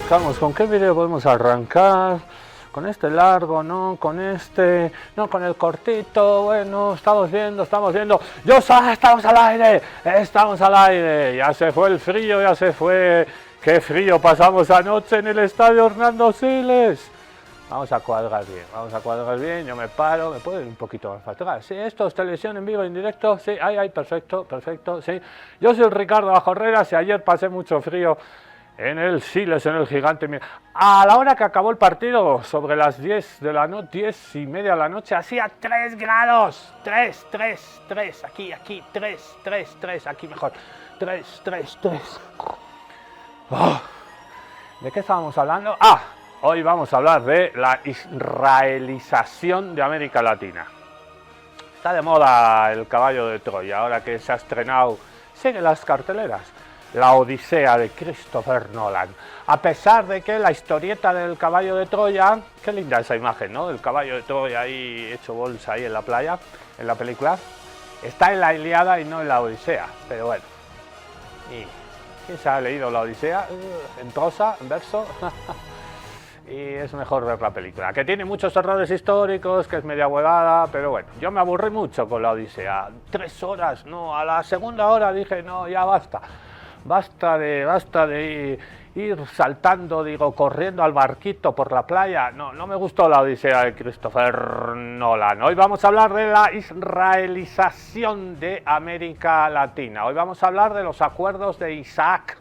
buscamos con qué vídeo podemos arrancar. Con este largo, no, con este, no, con el cortito. Bueno, estamos viendo. Estamos al aire. Ya se fue el frío, ya se fue. Qué frío pasamos anoche en el estadio Hernando Siles. Vamos a cuadrar bien, yo me paro, me puedo ir un poquito más para atrás. Sí, esto es televisión en vivo, en directo, sí, ahí, perfecto, sí. Yo soy Ricardo Bajorreras y ayer pasé mucho frío en el Siles, en el Gigante. A la hora que acabó el partido, sobre las 10 de la noche, 10 y media de la noche, hacía 3 grados. 3, aquí, 3, aquí mejor. 3. Oh, ¿de qué estábamos hablando? Hoy vamos a hablar de la israelización de América Latina. Está de moda el caballo de Troya, ahora que se ha estrenado, sigue las carteleras, La Odisea de Christopher Nolan. A pesar de que la historieta del caballo de Troya, qué linda esa imagen, ¿no? El caballo de Troya ahí hecho bolsa ahí en la playa, en la película, está en la Ilíada y no en la Odisea, pero bueno. ¿Y quién se ha leído la Odisea? ¿En prosa? ¿En verso? Y es mejor ver la película, que tiene muchos errores históricos, que es media huevada, pero bueno, yo me aburrí mucho con la Odisea. 3 horas, no, a la segunda hora dije, no, ya basta de ir saltando, corriendo al barquito por la playa. No me gustó la Odisea de Christopher Nolan. Hoy vamos a hablar de la israelización de América Latina. Hoy vamos a hablar de los acuerdos de Isaac.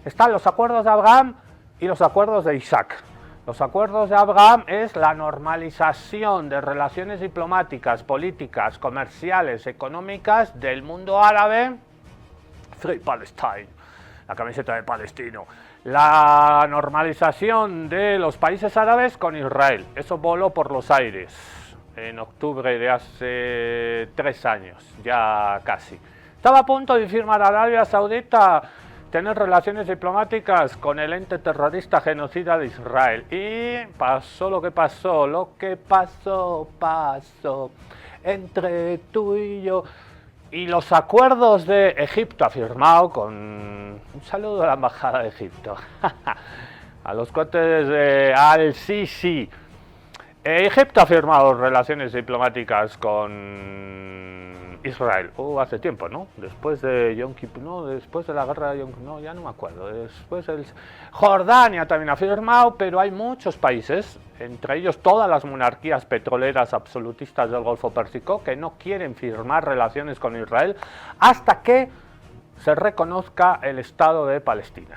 Están los acuerdos de Abraham y los acuerdos de Isaac. Los acuerdos de Abraham es la normalización de relaciones diplomáticas, políticas, comerciales, económicas del mundo árabe. Free Palestine, la camiseta de palestino. La normalización de los países árabes con Israel. Eso voló por los aires en octubre de hace 3 años, ya casi. Estaba a punto de firmar Arabia Saudita tener relaciones diplomáticas con el ente terrorista genocida de Israel. Y pasó lo que pasó entre tú y yo. Y los acuerdos de Egipto ha firmado con... Un saludo a la embajada de Egipto. A los cuates de Al-Sisi. Egipto ha firmado relaciones diplomáticas con Israel. Hace tiempo, ¿no? Después de Yom Kippur, no, después de la guerra de Yom Kippur, no, ya no me acuerdo. Jordania también ha firmado, pero hay muchos países, entre ellos todas las monarquías petroleras absolutistas del Golfo Pérsico, que no quieren firmar relaciones con Israel hasta que se reconozca el Estado de Palestina.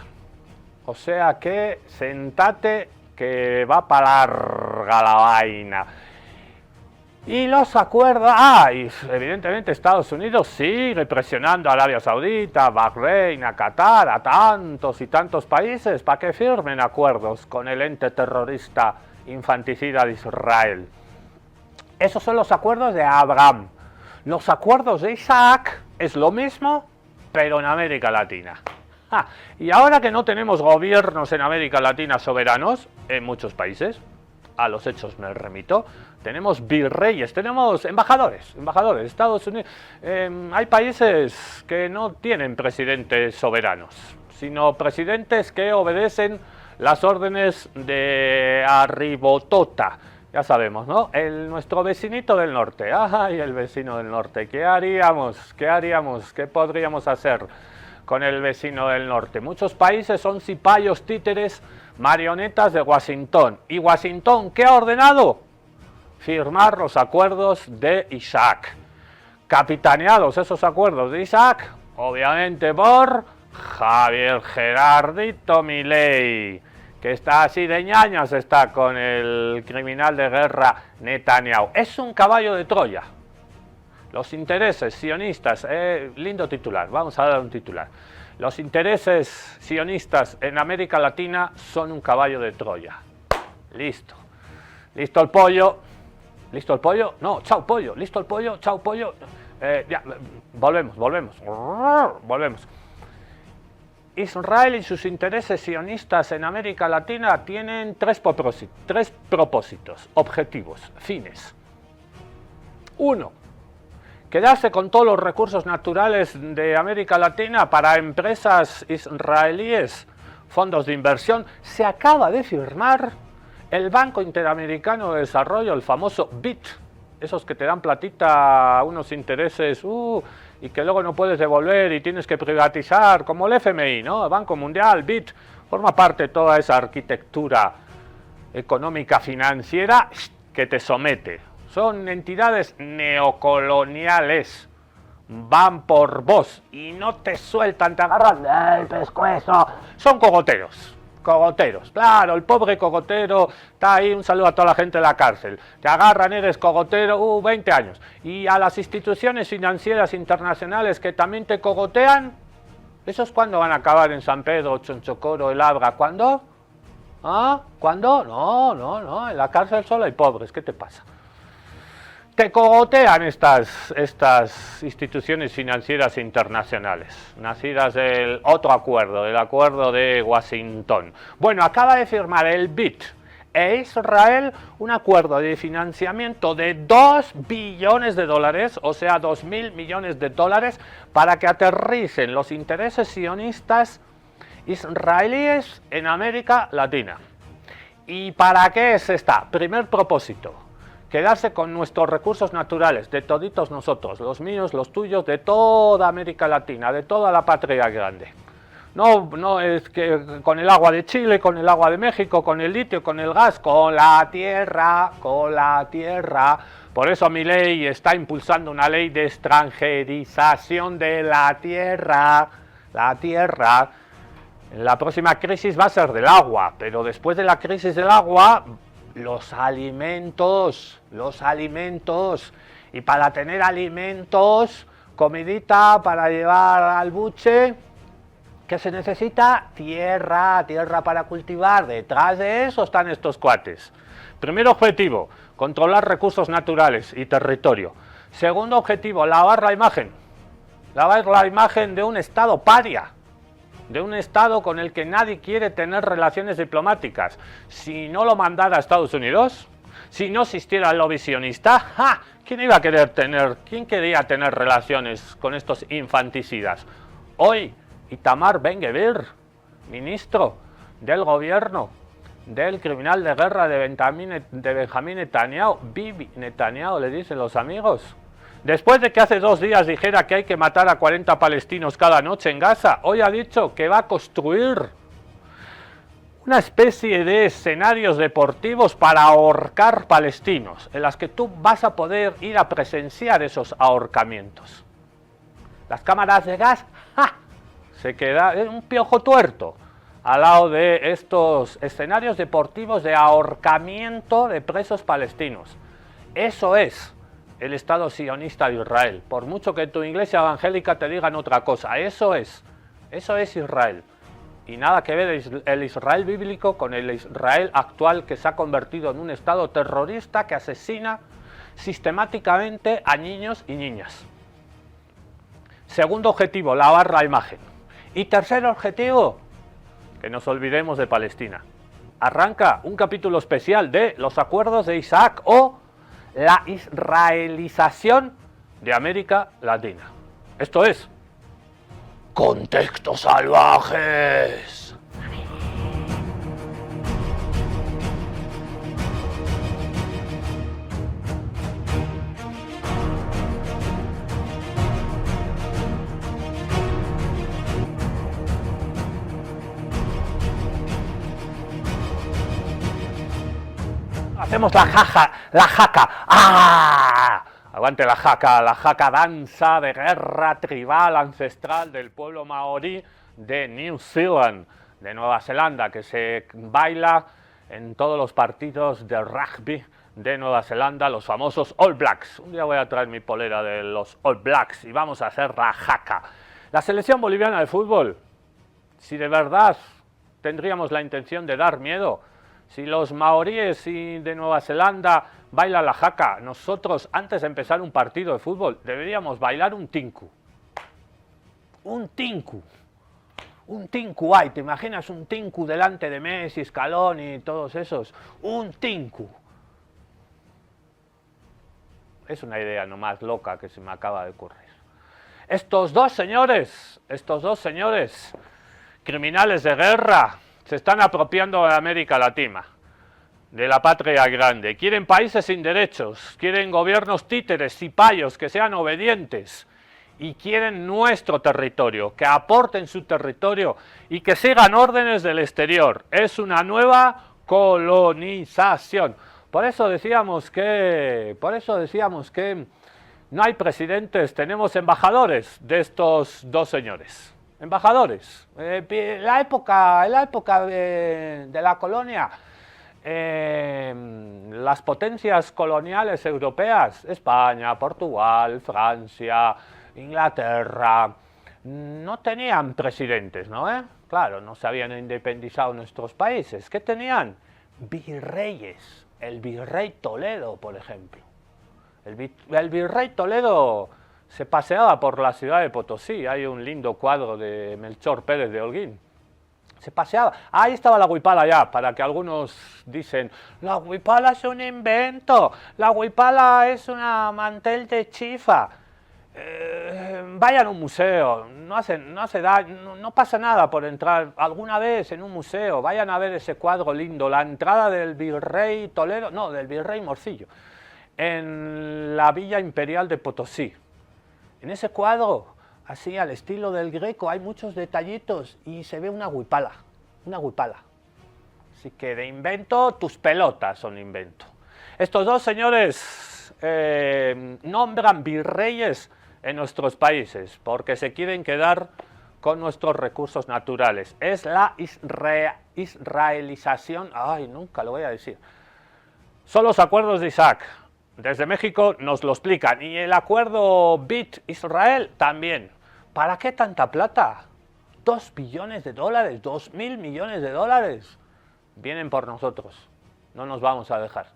O sea que sentate que va para larga la vaina. Y los acuerdos, y evidentemente Estados Unidos sigue presionando a Arabia Saudita, a Bahrein, a Qatar, a tantos y tantos países para que firmen acuerdos con el ente terrorista infanticida de Israel. Esos son los acuerdos de Abraham. Los acuerdos de Isaac es lo mismo, pero en América Latina. Y ahora que no tenemos gobiernos en América Latina soberanos, en muchos países, a los hechos me remito, tenemos virreyes, tenemos embajadores, Estados Unidos. Hay países que no tienen presidentes soberanos, sino presidentes que obedecen las órdenes de Arribotota. Ya sabemos, ¿no? Nuestro vecinito del norte. Y el vecino del norte. ¿Qué haríamos? ¿Qué podríamos hacer con el vecino del norte? Muchos países son cipayos, títeres, marionetas de Washington. ¿Y Washington qué ha ordenado? Firmar los acuerdos de Isaac. Capitaneados esos acuerdos de Isaac, obviamente por Javier Gerardito Milei, que está así de ñañas, está con el criminal de guerra Netanyahu. Es un caballo de Troya. Los intereses sionistas, lindo titular, vamos a dar un titular. Los intereses sionistas en América Latina son un caballo de Troya. Listo el pollo. ¿Listo el pollo? No, chao pollo. ¿Listo el pollo? Chao pollo. Ya, volvemos. Israel y sus intereses sionistas en América Latina tienen tres propósitos, objetivos, fines. 1. Quedarse con todos los recursos naturales de América Latina para empresas israelíes fondos de inversión, se acaba de firmar el Banco Interamericano de Desarrollo, el famoso BID, esos que te dan platita a unos intereses y que luego no puedes devolver y tienes que privatizar, como el FMI, ¿no? El Banco Mundial, BID, forma parte de toda esa arquitectura económica financiera que te somete. Son entidades neocoloniales, van por vos y no te sueltan, te agarran del pescuezo. Son cogoteros, claro, el pobre cogotero está ahí, un saludo a toda la gente de la cárcel, te agarran, eres cogotero, 20 años, y a las instituciones financieras internacionales que también te cogotean, ¿esos cuándo van a acabar en San Pedro, Chonchocoro, El Abra? ¿Cuándo? ¿Ah? ¿Cuándo? No, en la cárcel solo hay pobres, ¿qué te pasa? Te cogotean estas instituciones financieras internacionales, nacidas del otro acuerdo, del acuerdo de Washington. Bueno, acaba de firmar el BID e Israel un acuerdo de financiamiento de 2 billones de dólares, o sea, 2.000 millones de dólares, para que aterricen los intereses sionistas israelíes en América Latina. ¿Y para qué es esta? Primer propósito. Quedarse con nuestros recursos naturales, de toditos nosotros, los míos, los tuyos, de toda América Latina, de toda la patria grande. No es que con el agua de Chile, con el agua de México, con el litio, con el gas, con la tierra. Por eso Milei está impulsando una ley de extranjerización de la tierra. La próxima crisis va a ser del agua, pero después de la crisis del agua, los alimentos, y para tener alimentos, comidita para llevar al buche, ¿qué se necesita? Tierra para cultivar. Detrás de eso están estos cuates. Primer objetivo, controlar recursos naturales y territorio. Segundo objetivo, lavar la imagen de un estado paria, de un estado con el que nadie quiere tener relaciones diplomáticas. Si no lo mandara a Estados Unidos, si no existiera el lobby sionista, ¿quién quería tener relaciones con estos infanticidas? Hoy, Itamar Ben-Gvir, ministro del gobierno del criminal de guerra de Benjamín Netanyahu, Bibi Netanyahu, le dicen los amigos. Después de que hace 2 días dijera que hay que matar a 40 palestinos cada noche en Gaza, hoy ha dicho que va a construir una especie de escenarios deportivos para ahorcar palestinos, en las que tú vas a poder ir a presenciar esos ahorcamientos. Las cámaras de gas, se queda un piojo tuerto al lado de estos escenarios deportivos de ahorcamiento de presos palestinos. Eso es el Estado sionista de Israel, por mucho que tu iglesia evangélica te digan otra cosa. Eso es Israel, y nada que ver el Israel bíblico con el Israel actual, que se ha convertido en un Estado terrorista que asesina sistemáticamente a niños y niñas. Segundo objetivo, lavar la imagen. Y tercer objetivo, que nos olvidemos de Palestina. Arranca un capítulo especial de los acuerdos de Isaac, o la israelización de América Latina. Esto es Contextos Salvajes. Hacemos la jaca. Aguante la jaca, danza de guerra tribal ancestral del pueblo maorí de New Zealand, de Nueva Zelanda, que se baila en todos los partidos de rugby de Nueva Zelanda, los famosos All Blacks. Un día voy a traer mi polera de los All Blacks y vamos a hacer la jaca. La selección boliviana de fútbol, si de verdad tendríamos la intención de dar miedo, si los maoríes de Nueva Zelanda bailan la jaca, nosotros antes de empezar un partido de fútbol deberíamos bailar un tinku. Un tinku. Ay, ¿te imaginas un tinku delante de Messi, Scaloni y todos esos? Un tinku. Es una idea nomás loca que se me acaba de ocurrir. Estos dos señores, criminales de guerra, se están apropiando de América Latina, de la patria grande. Quieren países sin derechos, quieren gobiernos títeres y payos que sean obedientes y quieren nuestro territorio, que aporten su territorio y que sigan órdenes del exterior. Es una nueva colonización. Por eso decíamos que no hay presidentes, tenemos embajadores de estos dos señores. Embajadores. En la época de la colonia, las potencias coloniales europeas, España, Portugal, Francia, Inglaterra, no tenían presidentes, ¿no? Claro, no se habían independizado nuestros países. ¿Qué tenían? Virreyes. El virrey Toledo, por ejemplo. El virrey Toledo se paseaba por la ciudad de Potosí. Hay un lindo cuadro de Melchor Pérez de Holguín. Se paseaba. Ahí estaba la huipala ya, para que algunos dicen, la huipala es un invento, la huipala es una mantel de chifa. Vayan a un museo, no pasa nada por entrar alguna vez en un museo, vayan a ver ese cuadro lindo, la entrada del virrey Toledo, no, del virrey Morcillo, en la Villa Imperial de Potosí. En ese cuadro, así al estilo del Greco, hay muchos detallitos y se ve una huipala, Así que de invento, tus pelotas son invento. Estos dos señores nombran virreyes en nuestros países porque se quieren quedar con nuestros recursos naturales. Es la israelización, ay, nunca lo voy a decir. Son los acuerdos de Isaac. Desde México nos lo explican. Y el acuerdo BIT-Israel también. ¿Para qué tanta plata? 2 billones de dólares, 2.000 millones de dólares. Vienen por nosotros. No nos vamos a dejar.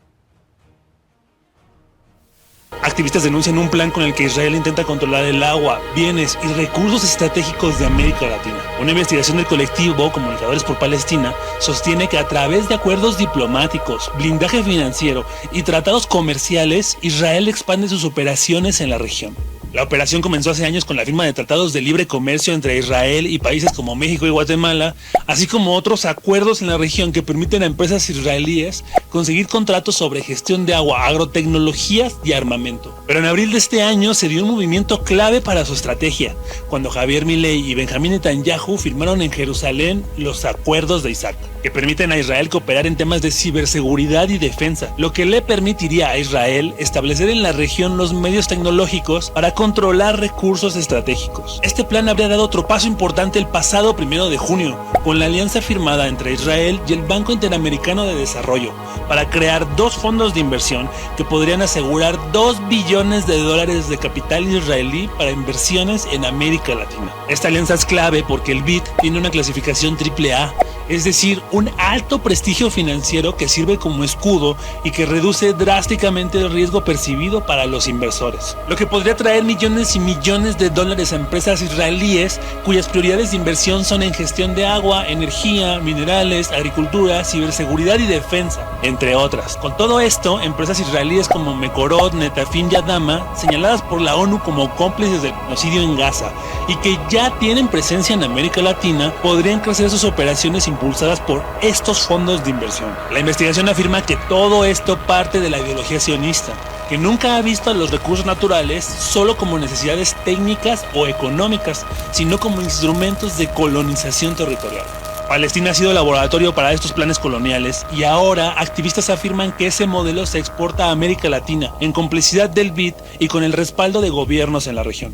Activistas denuncian un plan con el que Israel intenta controlar el agua, bienes y recursos estratégicos de América Latina. Una investigación del colectivo Comunicadores por Palestina sostiene que a través de acuerdos diplomáticos, blindaje financiero y tratados comerciales, Israel expande sus operaciones en la región. La operación comenzó hace años con la firma de tratados de libre comercio entre Israel y países como México y Guatemala, así como otros acuerdos en la región que permiten a empresas israelíes conseguir contratos sobre gestión de agua, agrotecnologías y armamento. Pero en abril de este año se dio un movimiento clave para su estrategia, cuando Javier Milei y Benjamín Netanyahu firmaron en Jerusalén los acuerdos de Isaac, que permiten a Israel cooperar en temas de ciberseguridad y defensa, lo que le permitiría a Israel establecer en la región los medios tecnológicos para controlar recursos estratégicos. Este plan habría dado otro paso importante el pasado 1 de junio, con la alianza firmada entre Israel y el Banco Interamericano de Desarrollo, para crear 2 fondos de inversión que podrían asegurar $2 billones de capital israelí para inversiones en América Latina. Esta alianza es clave porque el BID tiene una clasificación AAA, es decir, un alto prestigio financiero que sirve como escudo y que reduce drásticamente el riesgo percibido para los inversores, lo que podría traer millones y millones de dólares a empresas israelíes cuyas prioridades de inversión son en gestión de agua, energía, minerales, agricultura, ciberseguridad y defensa, entre otras. Con todo esto, empresas israelíes como Mekorot, Netafim y Adama, señaladas por la ONU como cómplices del genocidio en Gaza y que ya tienen presencia en América Latina, podrían crecer sus operaciones impulsadas por estos fondos de inversión. La investigación afirma que todo esto parte de la ideología sionista, que nunca ha visto a los recursos naturales solo como necesidades técnicas o económicas, sino como instrumentos de colonización territorial. Palestina ha sido laboratorio para estos planes coloniales y ahora activistas afirman que ese modelo se exporta a América Latina en complicidad del BID y con el respaldo de gobiernos en la región.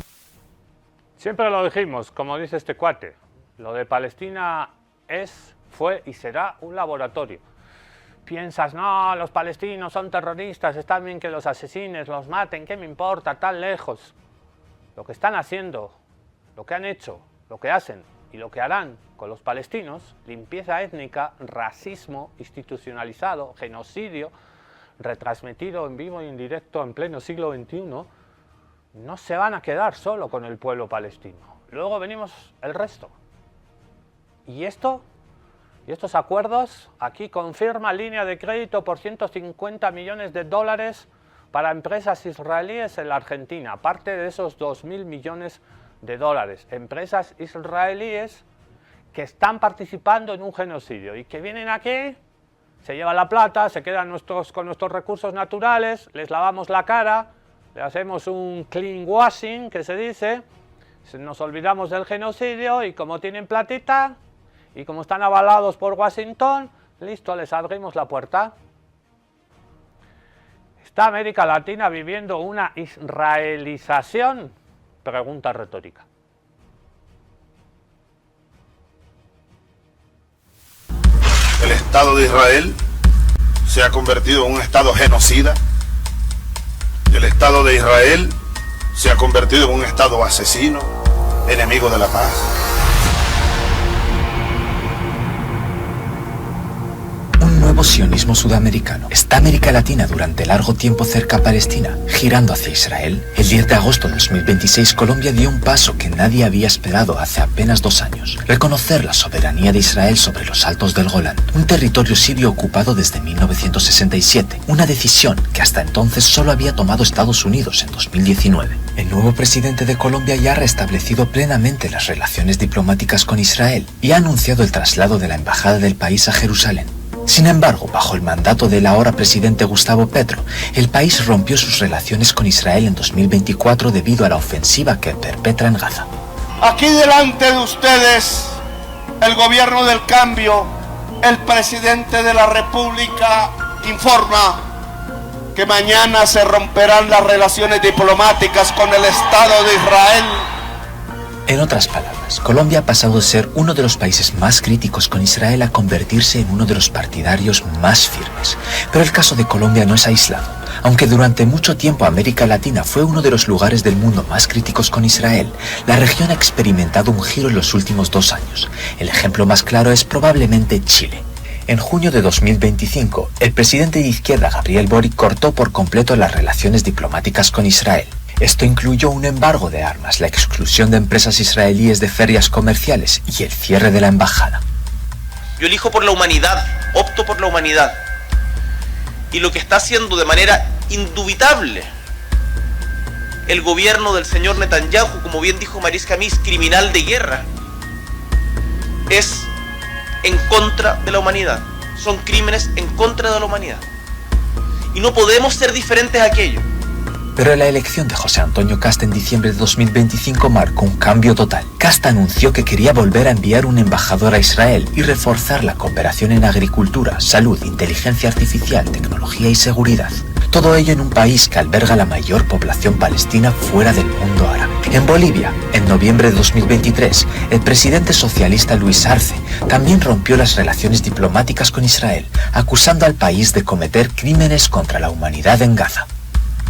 Siempre lo dijimos, como dice este cuate, lo de Palestina fue y será un laboratorio. Piensas, no, los palestinos son terroristas, está bien que los asesines, los maten, ¿qué me importa? Tan lejos. Lo que están haciendo, lo que han hecho, lo que hacen y lo que harán con los palestinos, limpieza étnica, racismo institucionalizado, genocidio, retransmitido en vivo y en directo en pleno siglo XXI, no se van a quedar solo con el pueblo palestino. Luego venimos el resto. ¿Y esto? Y estos acuerdos, aquí confirma línea de crédito por 150 millones de dólares para empresas israelíes en la Argentina, parte de esos 2.000 millones de dólares. Empresas israelíes que están participando en un genocidio y que vienen aquí, se llevan la plata, se quedan con nuestros recursos naturales, les lavamos la cara, le hacemos un clean washing, que se dice, nos olvidamos del genocidio y como tienen platita y como están avalados por Washington, listo, les abrimos la puerta. ¿Está América Latina viviendo una israelización? Pregunta retórica. El Estado de Israel se ha convertido en un Estado genocida. El Estado de Israel se ha convertido en un Estado asesino, enemigo de la paz. Un nuevo sionismo sudamericano. ¿Está América Latina durante largo tiempo cerca a Palestina, girando hacia Israel? El 10 de agosto de 2026, Colombia dio un paso que nadie había esperado hace apenas 2 años. Reconocer la soberanía de Israel sobre los Altos del Golán, un territorio sirio ocupado desde 1967. Una decisión que hasta entonces solo había tomado Estados Unidos en 2019. El nuevo presidente de Colombia ya ha restablecido plenamente las relaciones diplomáticas con Israel y ha anunciado el traslado de la embajada del país a Jerusalén. Sin embargo, bajo el mandato del ahora presidente Gustavo Petro, el país rompió sus relaciones con Israel en 2024 debido a la ofensiva que perpetra en Gaza. Aquí delante de ustedes, el gobierno del cambio, el presidente de la República informa que mañana se romperán las relaciones diplomáticas con el Estado de Israel. En otras palabras, Colombia ha pasado de ser uno de los países más críticos con Israel a convertirse en uno de los partidarios más firmes. Pero el caso de Colombia no es aislado. Aunque durante mucho tiempo América Latina fue uno de los lugares del mundo más críticos con Israel, la región ha experimentado un giro en los últimos 2 años. El ejemplo más claro es probablemente Chile. En junio de 2025, el presidente de izquierda Gabriel Boric cortó por completo las relaciones diplomáticas con Israel. Esto incluyó un embargo de armas, la exclusión de empresas israelíes de ferias comerciales y el cierre de la embajada. Yo elijo por la humanidad, opto por la humanidad. Y lo que está haciendo de manera indubitable el gobierno del señor Netanyahu, como bien dijo Maris Camis, criminal de guerra, es en contra de la humanidad. Son crímenes en contra de la humanidad. Y no podemos ser diferentes a aquello. Pero la elección de José Antonio Kast en diciembre de 2025 marcó un cambio total. Kast anunció que quería volver a enviar un embajador a Israel y reforzar la cooperación en agricultura, salud, inteligencia artificial, tecnología y seguridad. Todo ello en un país que alberga la mayor población palestina fuera del mundo árabe. En Bolivia, en noviembre de 2023, el presidente socialista Luis Arce también rompió las relaciones diplomáticas con Israel, acusando al país de cometer crímenes contra la humanidad en Gaza.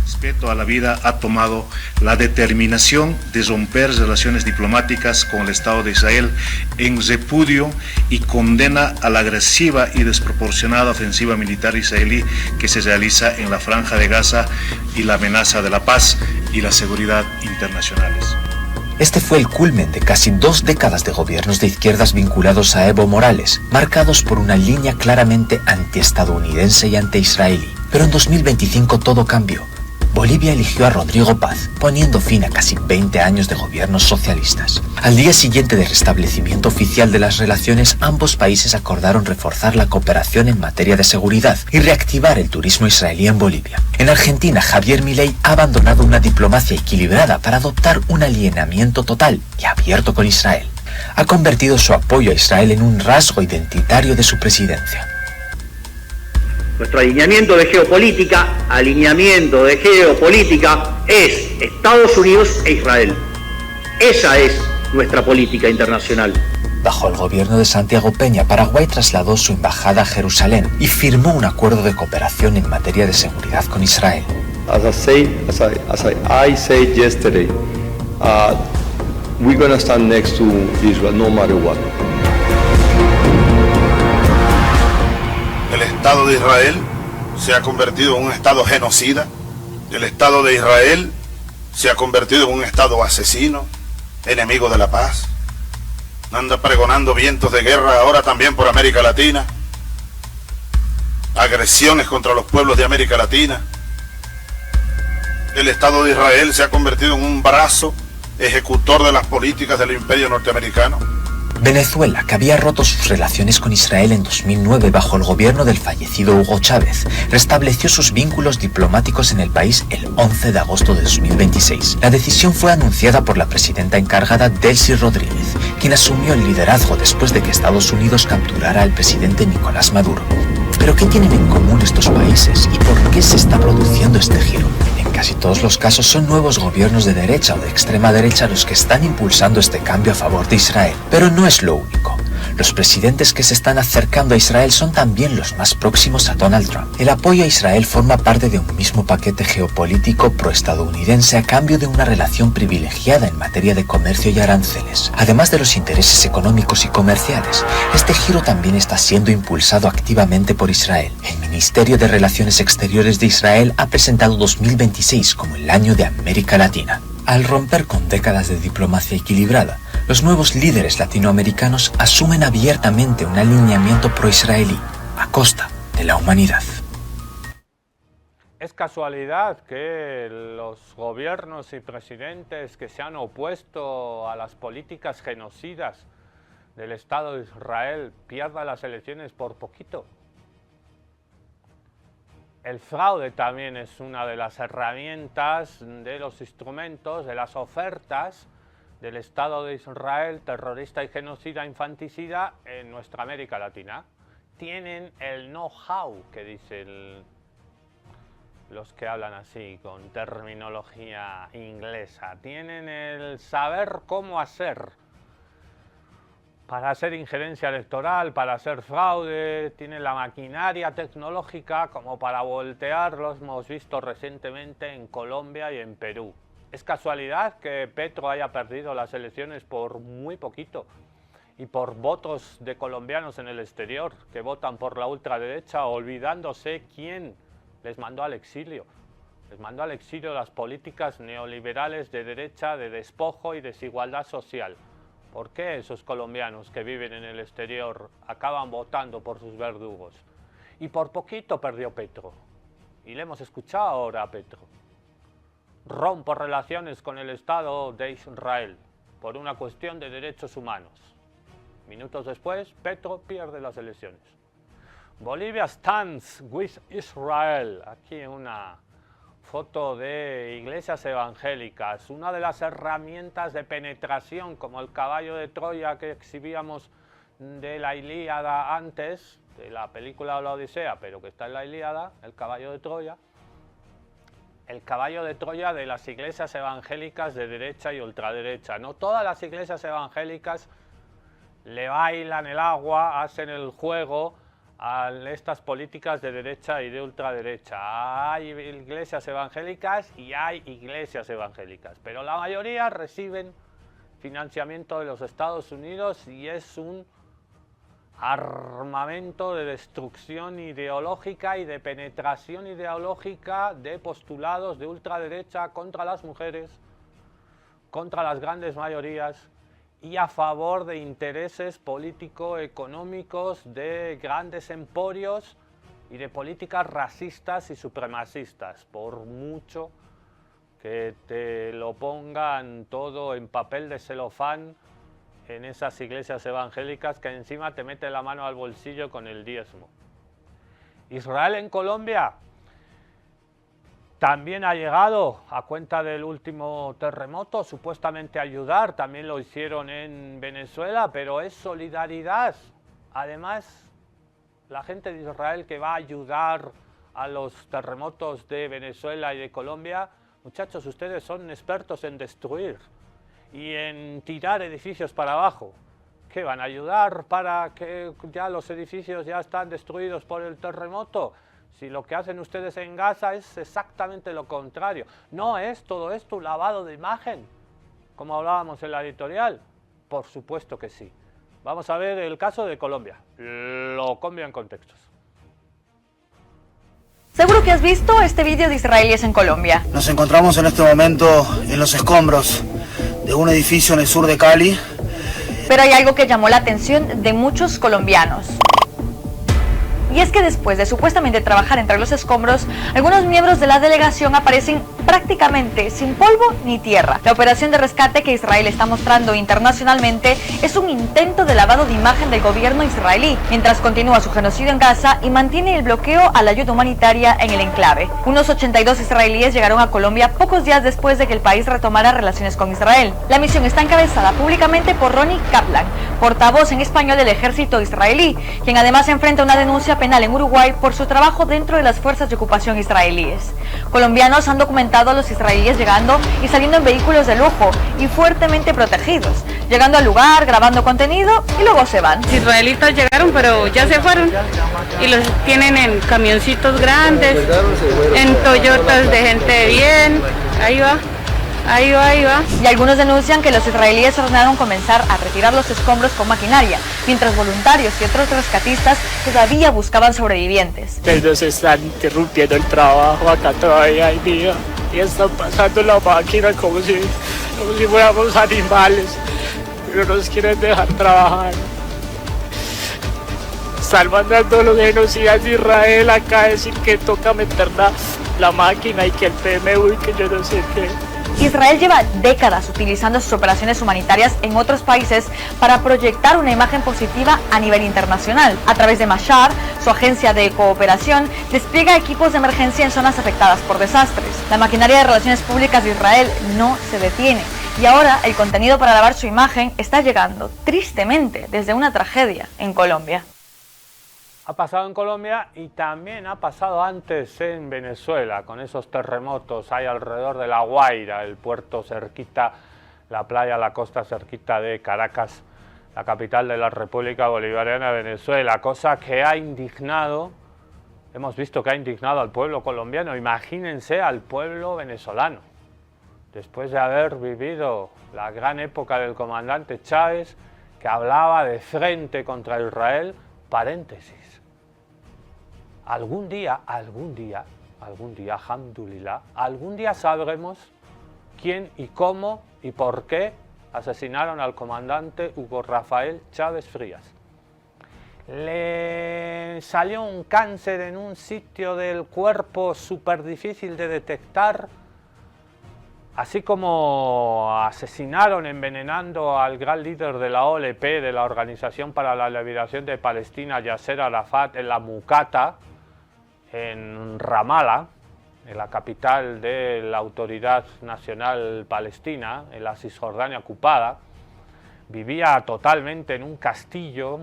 Respeto a la vida ha tomado la determinación de romper relaciones diplomáticas con el Estado de Israel en repudio y condena a la agresiva y desproporcionada ofensiva militar israelí que se realiza en la Franja de Gaza y la amenaza de la paz y la seguridad internacionales. Este fue el culmen de casi 2 décadas de gobiernos de izquierdas vinculados a Evo Morales, marcados por una línea claramente antiestadounidense y anti-israelí. Pero en 2025 todo cambió. Bolivia eligió a Rodrigo Paz, poniendo fin a casi 20 años de gobiernos socialistas. Al día siguiente del restablecimiento oficial de las relaciones, ambos países acordaron reforzar la cooperación en materia de seguridad y reactivar el turismo israelí en Bolivia. En Argentina, Javier Milei ha abandonado una diplomacia equilibrada para adoptar un alineamiento total y abierto con Israel. Ha convertido su apoyo a Israel en un rasgo identitario de su presidencia. Nuestro alineamiento de geopolítica es Estados Unidos e Israel. Esa es nuestra política internacional. Bajo el gobierno de Santiago Peña, Paraguay trasladó su embajada a Jerusalén y firmó un acuerdo de cooperación en materia de seguridad con Israel. As I said yesterday, we're going to stand next to Israel no matter what. El Estado de Israel se ha convertido en un Estado genocida. El Estado de Israel se ha convertido en un Estado asesino, enemigo de la paz. Anda pregonando vientos de guerra ahora también por América Latina. Agresiones contra los pueblos de América Latina. El Estado de Israel se ha convertido en un brazo ejecutor de las políticas del imperio norteamericano. Venezuela, que había roto sus relaciones con Israel en 2009 bajo el gobierno del fallecido Hugo Chávez, restableció sus vínculos diplomáticos en el país el 11 de agosto de 2026. La decisión fue anunciada por la presidenta encargada Delcy Rodríguez, quien asumió el liderazgo después de que Estados Unidos capturara al presidente Nicolás Maduro. ¿Pero qué tienen en común estos países y por qué se está produciendo este giro? En casi todos los casos son nuevos gobiernos de derecha o de extrema derecha los que están impulsando este cambio a favor de Israel. Pero no es lo único. Los presidentes que se están acercando a Israel son también los más próximos a Donald Trump. El apoyo a Israel forma parte de un mismo paquete geopolítico proestadounidense a cambio de una relación privilegiada en materia de comercio y aranceles. Además de los intereses económicos y comerciales, este giro también está siendo impulsado activamente por Israel. El Ministerio de Relaciones Exteriores de Israel ha presentado 2026 como el año de América Latina. Al romper con décadas de diplomacia equilibrada, los nuevos líderes latinoamericanos asumen abiertamente un alineamiento pro-israelí a costa de la humanidad. ¿Es casualidad que los gobiernos y presidentes que se han opuesto a las políticas genocidas del Estado de Israel pierdan las elecciones por poquito? El fraude también es una de las herramientas, de los instrumentos, de las ofertas del Estado de Israel, terrorista y genocida infanticida en nuestra América Latina. Tienen el know-how, que dicen los que hablan así, con terminología inglesa. Tienen el saber cómo hacer para hacer injerencia electoral, para hacer fraude, tienen la maquinaria tecnológica como para voltear, lo hemos visto recientemente en Colombia y en Perú. ¿Es casualidad que Petro haya perdido las elecciones por muy poquito y por votos de colombianos en el exterior que votan por la ultraderecha, olvidándose quién les mandó al exilio? Les mandó al exilio las políticas neoliberales de derecha, de despojo y desigualdad social. ¿Por qué esos colombianos que viven en el exterior acaban votando por sus verdugos? Y por poquito perdió Petro. Y le hemos escuchado ahora a Petro. Rompo relaciones con el Estado de Israel por una cuestión de derechos humanos. Minutos después, Petro pierde las elecciones. Bolivia stands with Israel. Aquí una foto de iglesias evangélicas, una de las herramientas de penetración, como el caballo de Troya que exhibíamos de la Ilíada antes, de la película de la Odisea, pero que está en la Ilíada, el caballo de Troya. El caballo de Troya de las iglesias evangélicas de derecha y ultraderecha. No todas las iglesias evangélicas le bailan el agua, hacen el juego a estas políticas de derecha y de ultraderecha. Hay iglesias evangélicas y hay iglesias evangélicas, pero la mayoría reciben financiamiento de los Estados Unidos y es un armamento de destrucción ideológica y de penetración ideológica de postulados de ultraderecha contra las mujeres, contra las grandes mayorías y a favor de intereses político-económicos de grandes emporios y de políticas racistas y supremacistas, por mucho que te lo pongan todo en papel de celofán en esas iglesias evangélicas que encima te mete la mano al bolsillo con el diezmo. Israel en Colombia también ha llegado a cuenta del último terremoto, supuestamente a ayudar, también lo hicieron en Venezuela, pero es solidaridad. Además, la gente de Israel que va a ayudar a los terremotos de Venezuela y de Colombia, muchachos, ustedes son expertos en destruir y en tirar edificios para abajo. ¿Qué van a ayudar para que ya los edificios ya están destruidos por el terremoto? Si lo que hacen ustedes en Gaza es exactamente lo contrario. ¿No es todo esto un lavado de imagen, como hablábamos en la editorial? Por supuesto que sí. Vamos a ver el caso de Colombia. Lo cambio en contextos. Seguro que has visto este vídeo de israelíes en Colombia. Nos encontramos en este momento en los escombros de un edificio en el sur de Cali. Pero hay algo que llamó la atención de muchos colombianos. Y es que después de supuestamente trabajar entre los escombros, algunos miembros de la delegación aparecen prácticamente prácticamente sin polvo ni tierra. La operación de rescate que Israel está mostrando internacionalmente es un intento de lavado de imagen del gobierno israelí, mientras continúa su genocidio en Gaza y mantiene el bloqueo a la ayuda humanitaria en el enclave. Unos 82 israelíes llegaron a Colombia pocos días después de que el país retomara relaciones con Israel. La misión está encabezada públicamente por Ronnie Kaplan, portavoz en español del ejército israelí, quien además enfrenta una denuncia penal en Uruguay por su trabajo dentro de las fuerzas de ocupación israelíes. Colombianos han documentado a los israelíes llegando y saliendo en vehículos de lujo y fuertemente protegidos, llegando al lugar, grabando contenido y luego se van. Los israelitas llegaron, pero ya se fueron y los tienen en camioncitos grandes, en Toyotas de gente de bien. Ahí va. Y algunos denuncian que los israelíes ordenaron comenzar a retirar los escombros con maquinaria, mientras voluntarios y otros rescatistas todavía buscaban sobrevivientes. Nos están interrumpiendo el trabajo, acá todavía hay vida y están pasando la máquina como si fuéramos animales, pero nos quieren dejar trabajar. Están mandando los genocidas de Israel acá a decir que toca meter la máquina y que el PMU y que yo no sé qué. Israel lleva décadas utilizando sus operaciones humanitarias en otros países para proyectar una imagen positiva a nivel internacional. A través de Mashar, su agencia de cooperación, despliega equipos de emergencia en zonas afectadas por desastres. La maquinaria de relaciones públicas de Israel no se detiene y ahora el contenido para lavar su imagen está llegando, tristemente, desde una tragedia en Colombia. Ha pasado en Colombia y también ha pasado antes en Venezuela, con esos terremotos ahí alrededor de La Guaira, el puerto cerquita, la playa, la costa cerquita de Caracas, la capital de la República Bolivariana de Venezuela, cosa que ha indignado, hemos visto que ha indignado al pueblo colombiano, imagínense al pueblo venezolano, después de haber vivido la gran época del comandante Chávez, que hablaba de frente contra Israel, paréntesis. Algún día, alhamdulillah, algún día sabremos quién y cómo y por qué asesinaron al comandante Hugo Rafael Chávez Frías. Le salió un cáncer en un sitio del cuerpo súper difícil de detectar, así como asesinaron envenenando al gran líder de la OLP, de la Organización para la Liberación de Palestina, Yasser Arafat, en la Mucata, en Ramallah, en la capital de la Autoridad Nacional Palestina, en la Cisjordania ocupada. Vivía totalmente en un castillo,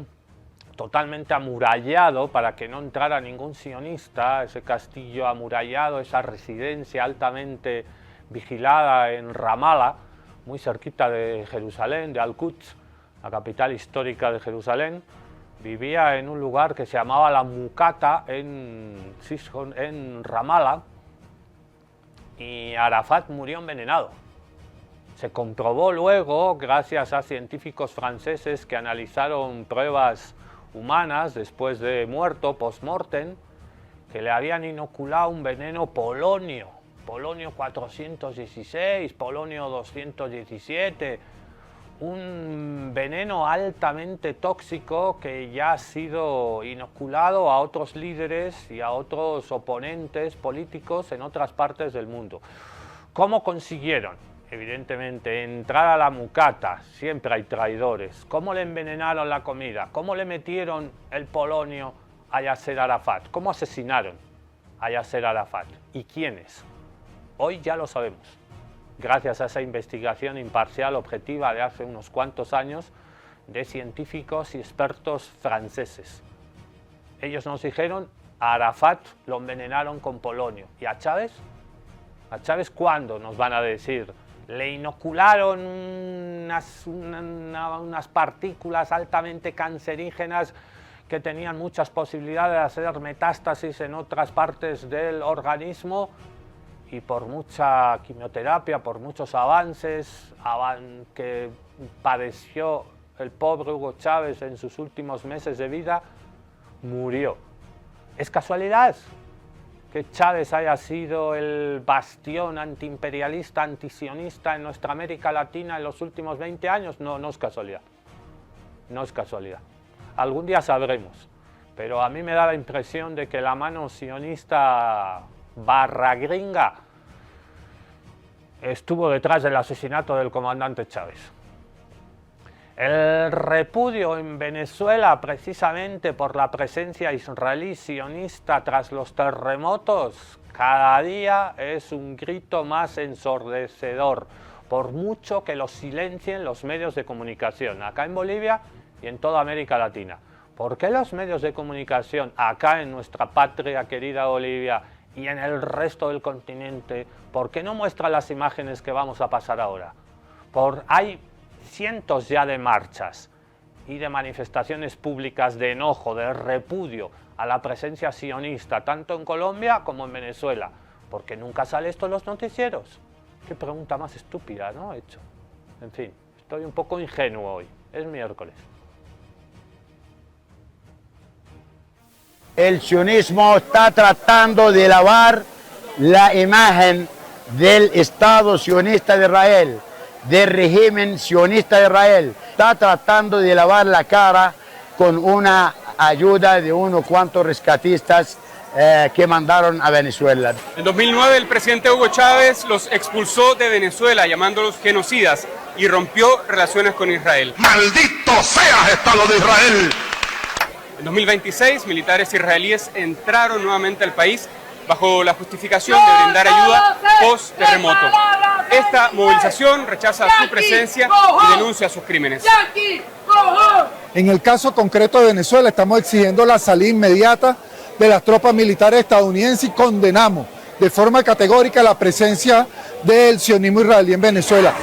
totalmente amurallado para que no entrara ningún sionista, ese castillo amurallado, esa residencia altamente vigilada en Ramallah, muy cerquita de Jerusalén, de Al-Quds, la capital histórica de Jerusalén. Vivía en un lugar que se llamaba la Mucata en Ramallah y Arafat murió envenenado. Se comprobó luego, gracias a científicos franceses que analizaron pruebas humanas después de muerto, post-mortem, que le habían inoculado un veneno polonio 416, polonio 217, un veneno altamente tóxico que ya ha sido inoculado a otros líderes y a otros oponentes políticos en otras partes del mundo. ¿Cómo consiguieron? Evidentemente, entrar a la Mucata, siempre hay traidores. ¿Cómo le envenenaron la comida? ¿Cómo le metieron el polonio a Yasser Arafat? ¿Cómo asesinaron a Yasser Arafat? ¿Y quiénes? Hoy ya lo sabemos. Gracias a esa investigación imparcial, objetiva de hace unos cuantos años de científicos y expertos franceses. Ellos nos dijeron, a Arafat lo envenenaron con polonio. ¿Y a Chávez? ¿A Chávez cuándo nos van a decir? Le inocularon unas partículas altamente cancerígenas que tenían muchas posibilidades de hacer metástasis en otras partes del organismo. Y por mucha quimioterapia, por muchos avances que padeció el pobre Hugo Chávez en sus últimos meses de vida, murió. ¿Es casualidad que Chávez haya sido el bastión antiimperialista, antisionista en nuestra América Latina en los últimos 20 años? No, no es casualidad. No es casualidad. Algún día sabremos. Pero a mí me da la impresión de que la mano sionista barra gringa estuvo detrás del asesinato del comandante Chávez. El repudio en Venezuela, precisamente por la presencia israelí sionista tras los terremotos, cada día es un grito más ensordecedor, por mucho que lo silencien los medios de comunicación, acá en Bolivia y en toda América Latina. ¿Por qué los medios de comunicación acá en nuestra patria querida Bolivia y en el resto del continente, por qué no muestran las imágenes que vamos a pasar ahora? Hay cientos ya de marchas y de manifestaciones públicas de enojo, de repudio a la presencia sionista, tanto en Colombia como en Venezuela. ¿Por qué nunca sale esto en los noticieros? Qué pregunta más estúpida, ¿no? He hecho. En fin, estoy un poco ingenuo hoy. Es miércoles. El sionismo está tratando de lavar la imagen del Estado sionista de Israel, del régimen sionista de Israel. Está tratando de lavar la cara con una ayuda de unos cuantos rescatistas que mandaron a Venezuela. En 2009 el presidente Hugo Chávez los expulsó de Venezuela llamándolos genocidas y rompió relaciones con Israel. ¡Maldito seas, Estado de Israel! En 2026 militares israelíes entraron nuevamente al país bajo la justificación de brindar ayuda post-terremoto. Esta movilización rechaza su presencia y denuncia sus crímenes. En el caso concreto de Venezuela estamos exigiendo la salida inmediata de las tropas militares estadounidenses y condenamos de forma categórica la presencia del sionismo israelí en Venezuela.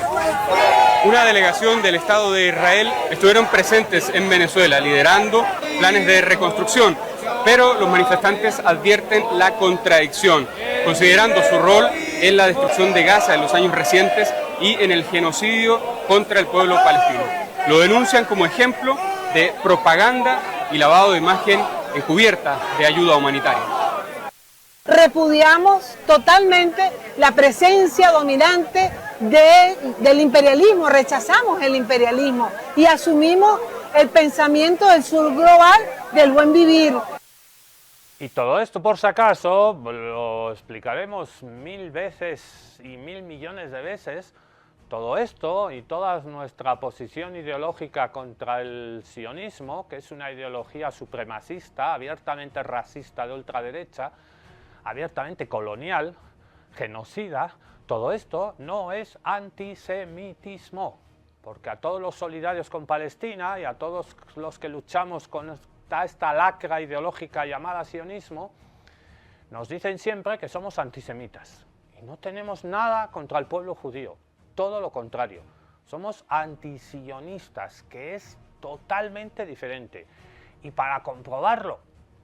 Una delegación del Estado de Israel estuvieron presentes en Venezuela liderando planes de reconstrucción, pero los manifestantes advierten la contradicción, considerando su rol en la destrucción de Gaza en los años recientes y en el genocidio contra el pueblo palestino. Lo denuncian como ejemplo de propaganda y lavado de imagen encubierta de ayuda humanitaria. Repudiamos totalmente la presencia dominante del imperialismo, rechazamos el imperialismo y asumimos el pensamiento del sur global del buen vivir. Y todo esto, por si acaso, lo explicaremos 1000 veces y 1000 millones de veces. Todo esto y toda nuestra posición ideológica contra el sionismo, que es una ideología supremacista, abiertamente racista de ultraderecha, abiertamente colonial, genocida, todo esto no es antisemitismo, porque a todos los solidarios con Palestina y a todos los que luchamos con esta lacra ideológica llamada sionismo, nos dicen siempre que somos antisemitas y no tenemos nada contra el pueblo judío. Todo lo contrario, somos antisionistas, que es totalmente diferente. Y para comprobarlo,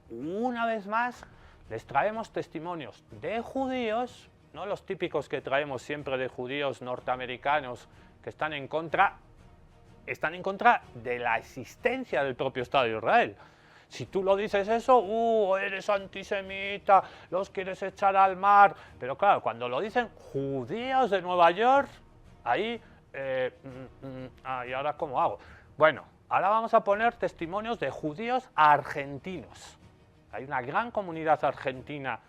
una vez más, les traemos testimonios de judíos, no los típicos que traemos siempre de judíos norteamericanos que están en contra de la existencia del propio Estado de Israel. Si tú lo dices eso, eres antisemita, los quieres echar al mar. Pero claro, cuando lo dicen judíos de Nueva York, ahí, ¿y ahora cómo hago? Bueno, ahora vamos a poner testimonios de judíos argentinos. Hay una gran comunidad argentina,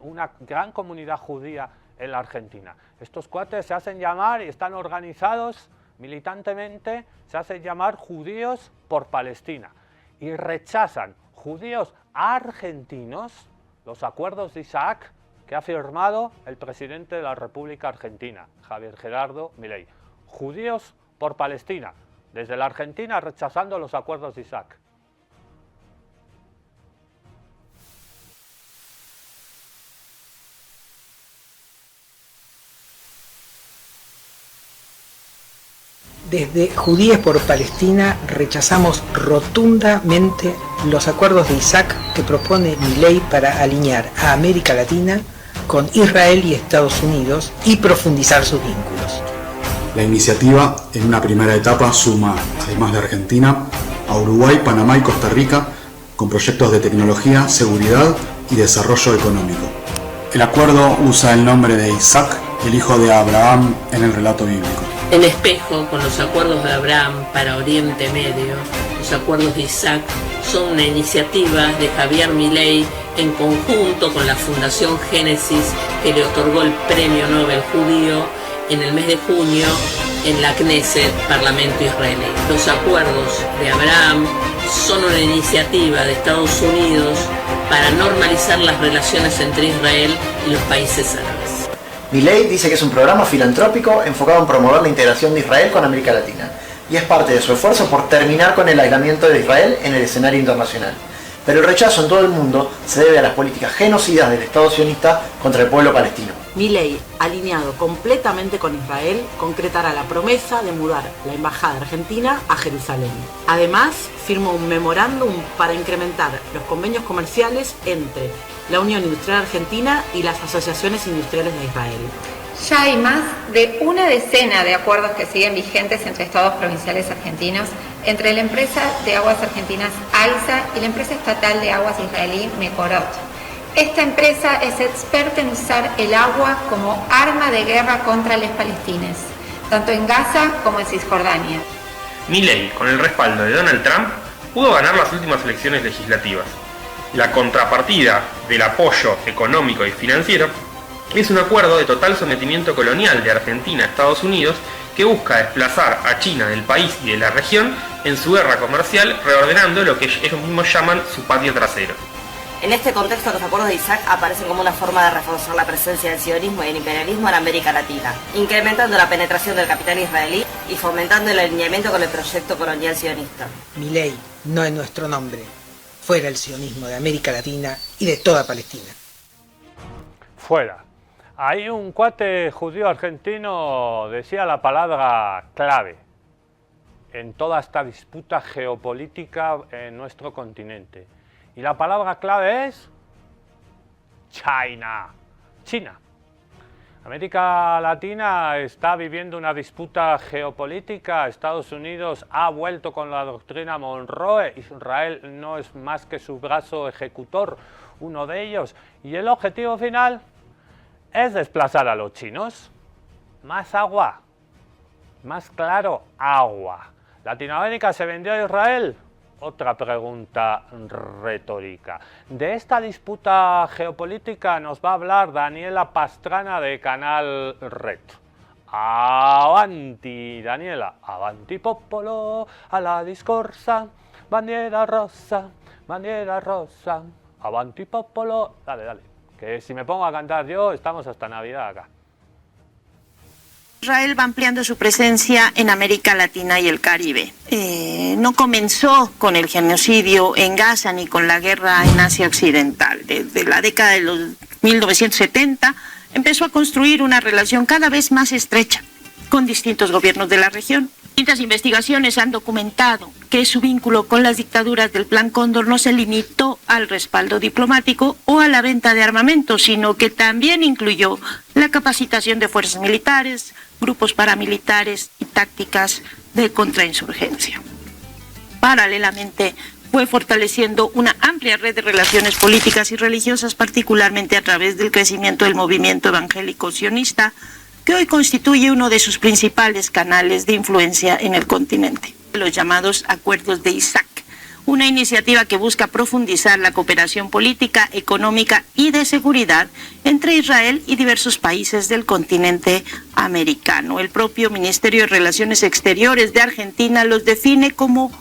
una gran comunidad judía en la Argentina. Estos cuates se hacen llamar y están organizados militantemente, se hacen llamar Judíos por Palestina. Y rechazan, judíos argentinos, los acuerdos de Isaac que ha firmado el presidente de la República Argentina, Javier Gerardo Milei. Judíos por Palestina, desde la Argentina rechazando los acuerdos de Isaac. Desde Judíos por Palestina rechazamos rotundamente los acuerdos de Isaac que propone Milei para alinear a América Latina con Israel y Estados Unidos y profundizar sus vínculos. La iniciativa, en una primera etapa, suma, además de Argentina, a Uruguay, Panamá y Costa Rica con proyectos de tecnología, seguridad y desarrollo económico. El acuerdo usa el nombre de Isaac, el hijo de Abraham, en el relato bíblico. En espejo con los acuerdos de Abraham para Oriente Medio, los acuerdos de Isaac son una iniciativa de Javier Milei en conjunto con la Fundación Génesis, que le otorgó el Premio Nobel Judío en el mes de junio en la Knesset, Parlamento israelí. Los acuerdos de Abraham son una iniciativa de Estados Unidos para normalizar las relaciones entre Israel y los países árabes. Milei dice que es un programa filantrópico enfocado en promover la integración de Israel con América Latina y es parte de su esfuerzo por terminar con el aislamiento de Israel en el escenario internacional. Pero el rechazo en todo el mundo se debe a las políticas genocidas del Estado sionista contra el pueblo palestino. Milei, alineado completamente con Israel, concretará la promesa de mudar la embajada argentina a Jerusalén. Además, firmó un memorándum para incrementar los convenios comerciales entre la Unión Industrial Argentina y las asociaciones industriales de Israel. Ya hay más de una decena de acuerdos que siguen vigentes entre estados provinciales argentinos, entre la empresa de aguas argentinas AISA y la empresa estatal de aguas israelí Mekorot. Esta empresa es experta en usar el agua como arma de guerra contra los palestinos, tanto en Gaza como en Cisjordania. Milei, con el respaldo de Donald Trump, pudo ganar las últimas elecciones legislativas. La contrapartida del apoyo económico y financiero es un acuerdo de total sometimiento colonial de Argentina a Estados Unidos que busca desplazar a China del país y de la región en su guerra comercial, reordenando lo que ellos mismos llaman su patio trasero. En este contexto, los acuerdos de Isaac aparecen como una forma de reforzar la presencia del sionismo y el imperialismo en América Latina, incrementando la penetración del capital israelí y fomentando el alineamiento con el proyecto colonial sionista. Milei no es nuestro nombre. Fuera el sionismo de América Latina y de toda Palestina. Fuera. Hay un cuate judío argentino decía la palabra clave en toda esta disputa geopolítica en nuestro continente. Y la palabra clave es China. China. América Latina está viviendo una disputa geopolítica. Estados Unidos ha vuelto con la doctrina Monroe. Israel no es más que su brazo ejecutor, uno de ellos. Y el objetivo final es desplazar a los chinos. Más agua. Más claro, agua. ¿Latinoamérica se vendió a Israel? Otra pregunta retórica. De esta disputa geopolítica nos va a hablar Daniela Pastrana de Canal Red. Avanti, Daniela. Avanti popolo, a la discorsa, bandiera rosa, avanti popolo. Dale, dale, que si me pongo a cantar yo, estamos hasta Navidad acá. Israel va ampliando su presencia en América Latina y el Caribe. No comenzó con el genocidio en Gaza ni con la guerra en Asia Occidental. Desde la década de los 1970 empezó a construir una relación cada vez más estrecha con distintos gobiernos de la región. Distintas investigaciones han documentado que su vínculo con las dictaduras del Plan Cóndor no se limitó al respaldo diplomático o a la venta de armamento, sino que también incluyó la capacitación de fuerzas militares, grupos paramilitares y tácticas de contrainsurgencia. Paralelamente, fue fortaleciendo una amplia red de relaciones políticas y religiosas, particularmente a través del crecimiento del movimiento evangélico sionista, que hoy constituye uno de sus principales canales de influencia en el continente. Los llamados Acuerdos de Isaac, una iniciativa que busca profundizar la cooperación política, económica y de seguridad entre Israel y diversos países del continente americano. El propio Ministerio de Relaciones Exteriores de Argentina los define como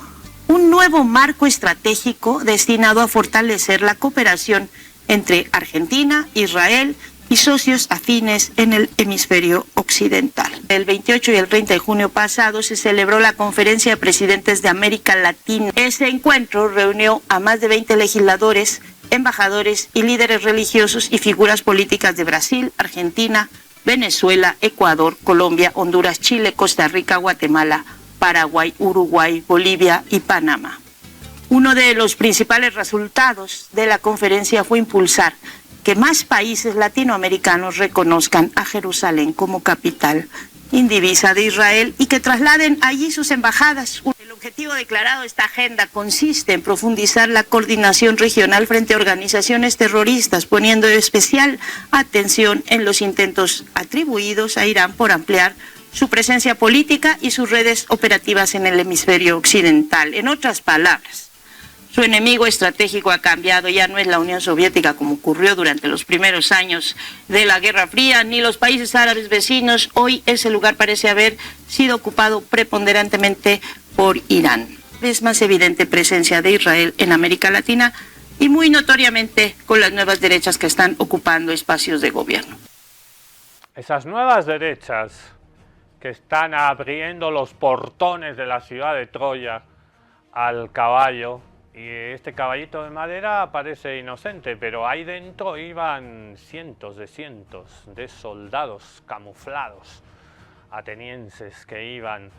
un nuevo marco estratégico destinado a fortalecer la cooperación entre Argentina, Israel y socios afines en el hemisferio occidental. El 28 y el 30 de junio pasado se celebró la Conferencia de Presidentes de América Latina. Ese encuentro reunió a más de 20 legisladores, embajadores y líderes religiosos y figuras políticas de Brasil, Argentina, Venezuela, Ecuador, Colombia, Honduras, Chile, Costa Rica, Guatemala, Paraguay, Uruguay, Bolivia y Panamá. Uno de los principales resultados de la conferencia fue impulsar que más países latinoamericanos reconozcan a Jerusalén como capital indivisa de Israel y que trasladen allí sus embajadas. El objetivo declarado de esta agenda consiste en profundizar la coordinación regional frente a organizaciones terroristas, poniendo especial atención en los intentos atribuidos a Irán por ampliar su presencia política y sus redes operativas en el hemisferio occidental. En otras palabras, Su enemigo estratégico ha cambiado, ya no es la Unión Soviética como ocurrió durante los primeros años de la Guerra Fría, ni los países árabes vecinos. Hoy ese lugar parece haber sido ocupado preponderantemente por Irán. Es más evidente presencia de Israel en América Latina y muy notoriamente con las nuevas derechas que están ocupando espacios de gobierno. Esas nuevas derechas que están abriendo los portones de la ciudad de Troya al caballo, y este caballito de madera parece inocente, pero ahí dentro iban cientos de soldados camuflados atenienses que iban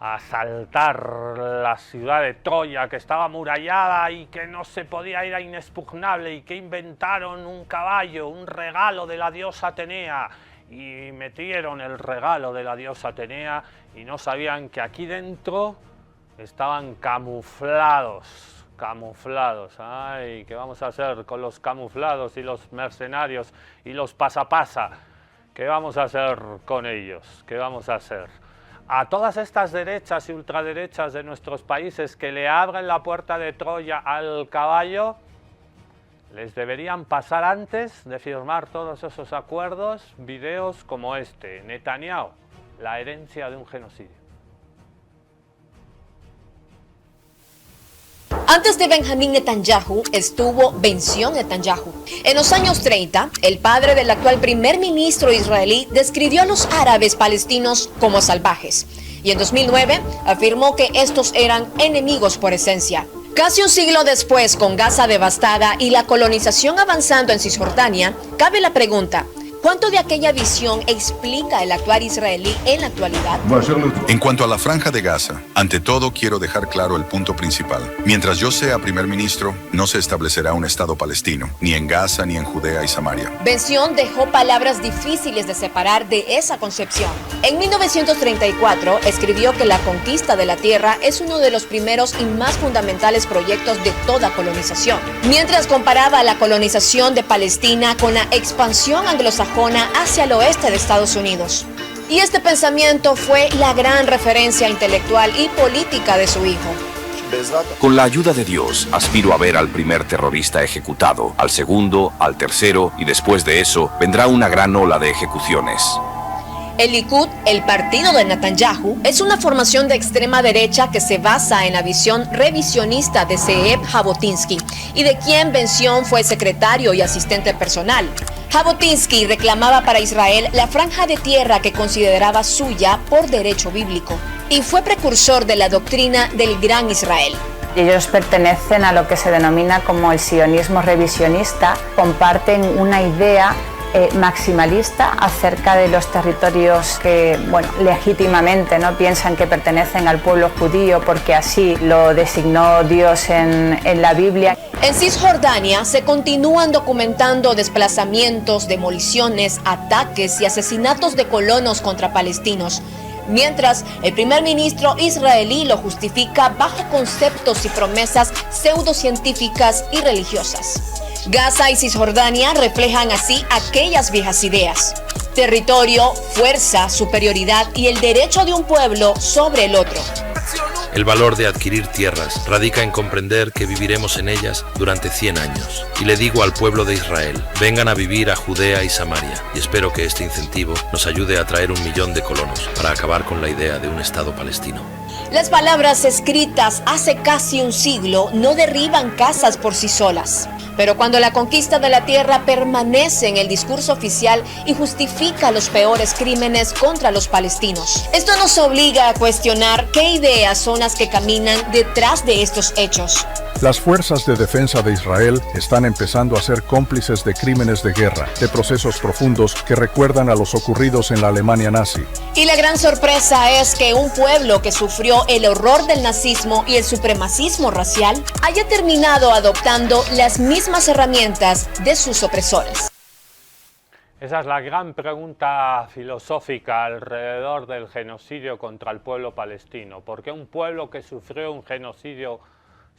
a asaltar la ciudad de Troya, que estaba amurallada y que no se podía ir a inexpugnable, y que inventaron un caballo, un regalo de la diosa Atenea, y metieron el regalo de la diosa Atenea y no sabían que aquí dentro estaban camuflados. Ay, ¿qué vamos a hacer con los camuflados y los mercenarios y los pasapasa? ¿Qué vamos a hacer con ellos? ¿Qué vamos a hacer? A todas estas derechas y ultraderechas de nuestros países que le abren la puerta de Troya al caballo, les deberían pasar antes de firmar todos esos acuerdos videos como este: Netanyahu, la herencia de un genocidio. Antes de Benjamín Netanyahu estuvo Benzion Netanyahu. En los años 30, el padre del actual primer ministro israelí describió a los árabes palestinos como salvajes. Y en 2009 afirmó que estos eran enemigos por esencia. Casi un siglo después, con Gaza devastada y la colonización avanzando en Cisjordania, cabe la pregunta: ¿cuánto de aquella visión explica el actuar israelí en la actualidad? En cuanto a la franja de Gaza, ante todo quiero dejar claro el punto principal. Mientras yo sea primer ministro, no se establecerá un Estado palestino, ni en Gaza ni en Judea y Samaria. Benzion dejó palabras difíciles de separar de esa concepción. En 1934 escribió que la conquista de la tierra es uno de los primeros y más fundamentales proyectos de toda colonización. Mientras comparaba la colonización de Palestina con la expansión anglosajona hacia el oeste de Estados Unidos. Y este pensamiento fue la gran referencia intelectual y política de su hijo. Con la ayuda de Dios, aspiro a ver al primer terrorista ejecutado, al segundo, al tercero, y después de eso vendrá una gran ola de ejecuciones. El Likud, el partido de Netanyahu, es una formación de extrema derecha que se basa en la visión revisionista de Zeev Jabotinsky y de quien Benzion fue secretario y asistente personal. Jabotinsky reclamaba para Israel la franja de tierra que consideraba suya por derecho bíblico y fue precursor de la doctrina del Gran Israel. Ellos pertenecen a lo que se denomina como el sionismo revisionista, comparten una idea maximalista acerca de los territorios que, legítimamente no piensan que pertenecen al pueblo judío porque así lo designó Dios en la Biblia. En Cisjordania se continúan documentando desplazamientos, demoliciones, ataques y asesinatos de colonos contra palestinos, mientras el primer ministro israelí lo justifica bajo conceptos y promesas pseudocientíficas y religiosas. Gaza y Cisjordania reflejan así aquellas viejas ideas: territorio, fuerza, superioridad y el derecho de un pueblo sobre el otro. El valor de adquirir tierras radica en comprender que viviremos en ellas durante 100 años. Y le digo al pueblo de Israel: vengan a vivir a Judea y Samaria, y espero que este incentivo nos ayude a traer 1 millón de colonos para acabar con la idea de un Estado palestino. Las palabras escritas hace casi un siglo no derriban casas por sí solas. Pero cuando la conquista de la tierra permanece en el discurso oficial y justifica los peores crímenes contra los palestinos, esto nos obliga a cuestionar qué ideas son las que caminan detrás de estos hechos. Las fuerzas de defensa de Israel están empezando a ser cómplices de crímenes de guerra, de procesos profundos que recuerdan a los ocurridos en la Alemania nazi. Y la gran sorpresa es que un pueblo que sufrió el horror del nazismo y el supremacismo racial haya terminado adoptando las mismas herramientas de sus opresores. Esa es la gran pregunta filosófica alrededor del genocidio contra el pueblo palestino. ¿Por qué un pueblo que sufrió un genocidio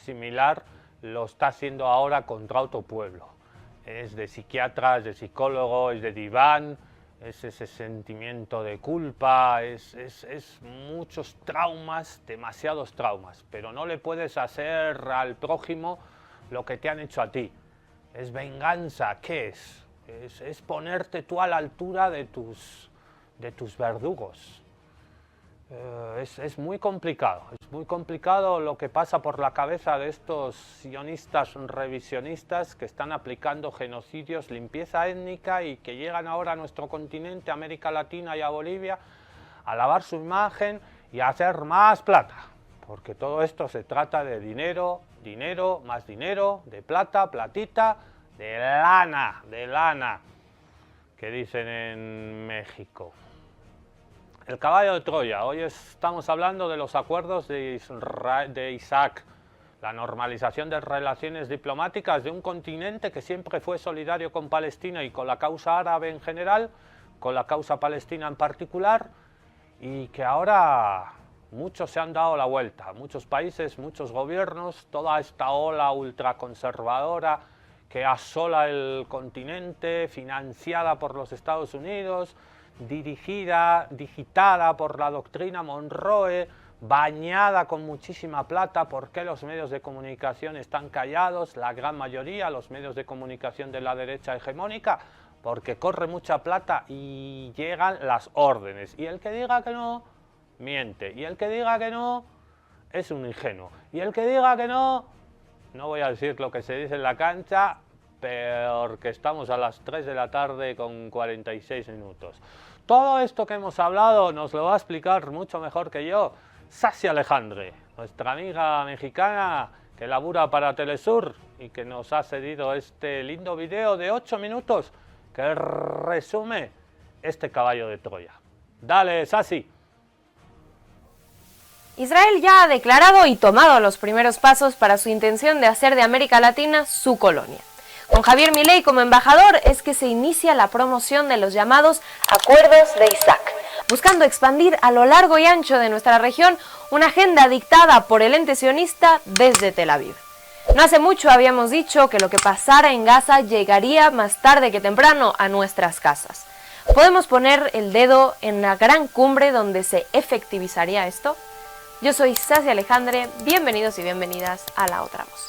similar lo está haciendo ahora contra otro pueblo? Es de psiquiatras, de psicólogos, es de diván, es ese sentimiento de culpa, es muchos traumas, demasiados traumas, pero no le puedes hacer al prójimo lo que te han hecho a ti. Es venganza, ¿qué es? Es ponerte tú a la altura de tus verdugos. Es muy complicado lo que pasa por la cabeza de estos sionistas revisionistas que están aplicando genocidios, limpieza étnica y que llegan ahora a nuestro continente, a América Latina y a Bolivia, a lavar su imagen y a hacer más plata, porque todo esto se trata de dinero, dinero, más dinero, de plata, platita, de lana, que dicen en México. El caballo de Troya. Hoy estamos hablando de los acuerdos de Isaac, la normalización de relaciones diplomáticas de un continente que siempre fue solidario con Palestina y con la causa árabe en general, con la causa palestina en particular, y que ahora muchos se han dado la vuelta, muchos países, muchos gobiernos, toda esta ola ultraconservadora que asola el continente, financiada por los Estados Unidos, digitada por la doctrina Monroe, bañada con muchísima plata. ¿Por qué los medios de comunicación están callados? La gran mayoría, los medios de comunicación de la derecha hegemónica, porque corre mucha plata y llegan las órdenes. Y el que diga que no, miente. Y el que diga que no, es un ingenuo. Y el que diga que no voy a decir lo que se dice en la cancha, porque estamos a las 3 de la tarde con 46 minutos. Todo esto que hemos hablado nos lo va a explicar mucho mejor que yo Sasi Alejandre, nuestra amiga mexicana que labura para Telesur y que nos ha cedido este lindo video de 8 minutos que resume este caballo de Troya. Dale, Sasi. Israel ya ha declarado y tomado los primeros pasos para su intención de hacer de América Latina su colonia. Con Javier Milei como embajador es que se inicia la promoción de los llamados Acuerdos de Isaac, buscando expandir a lo largo y ancho de nuestra región una agenda dictada por el ente sionista desde Tel Aviv. No hace mucho habíamos dicho que lo que pasara en Gaza llegaría más tarde que temprano a nuestras casas. ¿Podemos poner el dedo en la gran cumbre donde se efectivizaría esto? Yo soy Sasi Alejandre, bienvenidos y bienvenidas a La Otra Voz.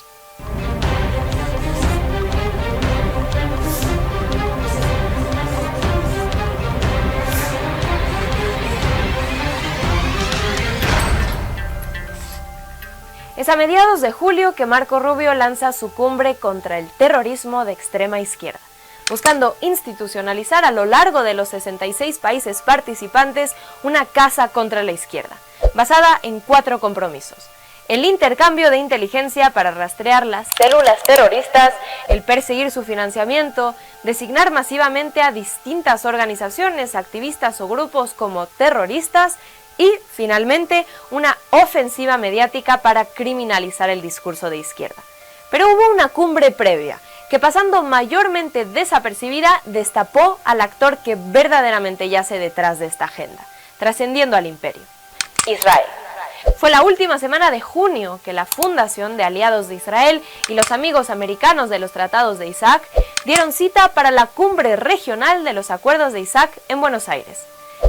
Es a mediados de julio que Marco Rubio lanza su cumbre contra el terrorismo de extrema izquierda, buscando institucionalizar a lo largo de los 66 países participantes una casa contra la izquierda, basada en 4 compromisos: el intercambio de inteligencia para rastrear las células terroristas, el perseguir su financiamiento, designar masivamente a distintas organizaciones, activistas o grupos como terroristas, y, finalmente, una ofensiva mediática para criminalizar el discurso de izquierda. Pero hubo una cumbre previa, que pasando mayormente desapercibida, destapó al actor que verdaderamente yace detrás de esta agenda, trascendiendo al imperio: Israel. Fue la última semana de junio que la Fundación de Aliados de Israel y los amigos americanos de los Tratados de Isaac dieron cita para la cumbre regional de los Acuerdos de Isaac en Buenos Aires.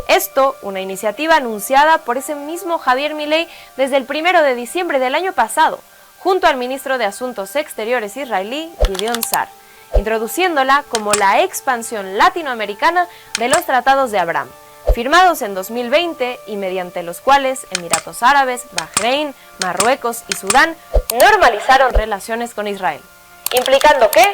Esto, una iniciativa anunciada por ese mismo Javier Milei desde el 1 de diciembre del año pasado, junto al ministro de Asuntos Exteriores israelí, Gideon Sa'ar, introduciéndola como la expansión latinoamericana de los Tratados de Abraham, firmados en 2020 y mediante los cuales Emiratos Árabes, Bahrein, Marruecos y Sudán normalizaron relaciones con Israel, implicando que,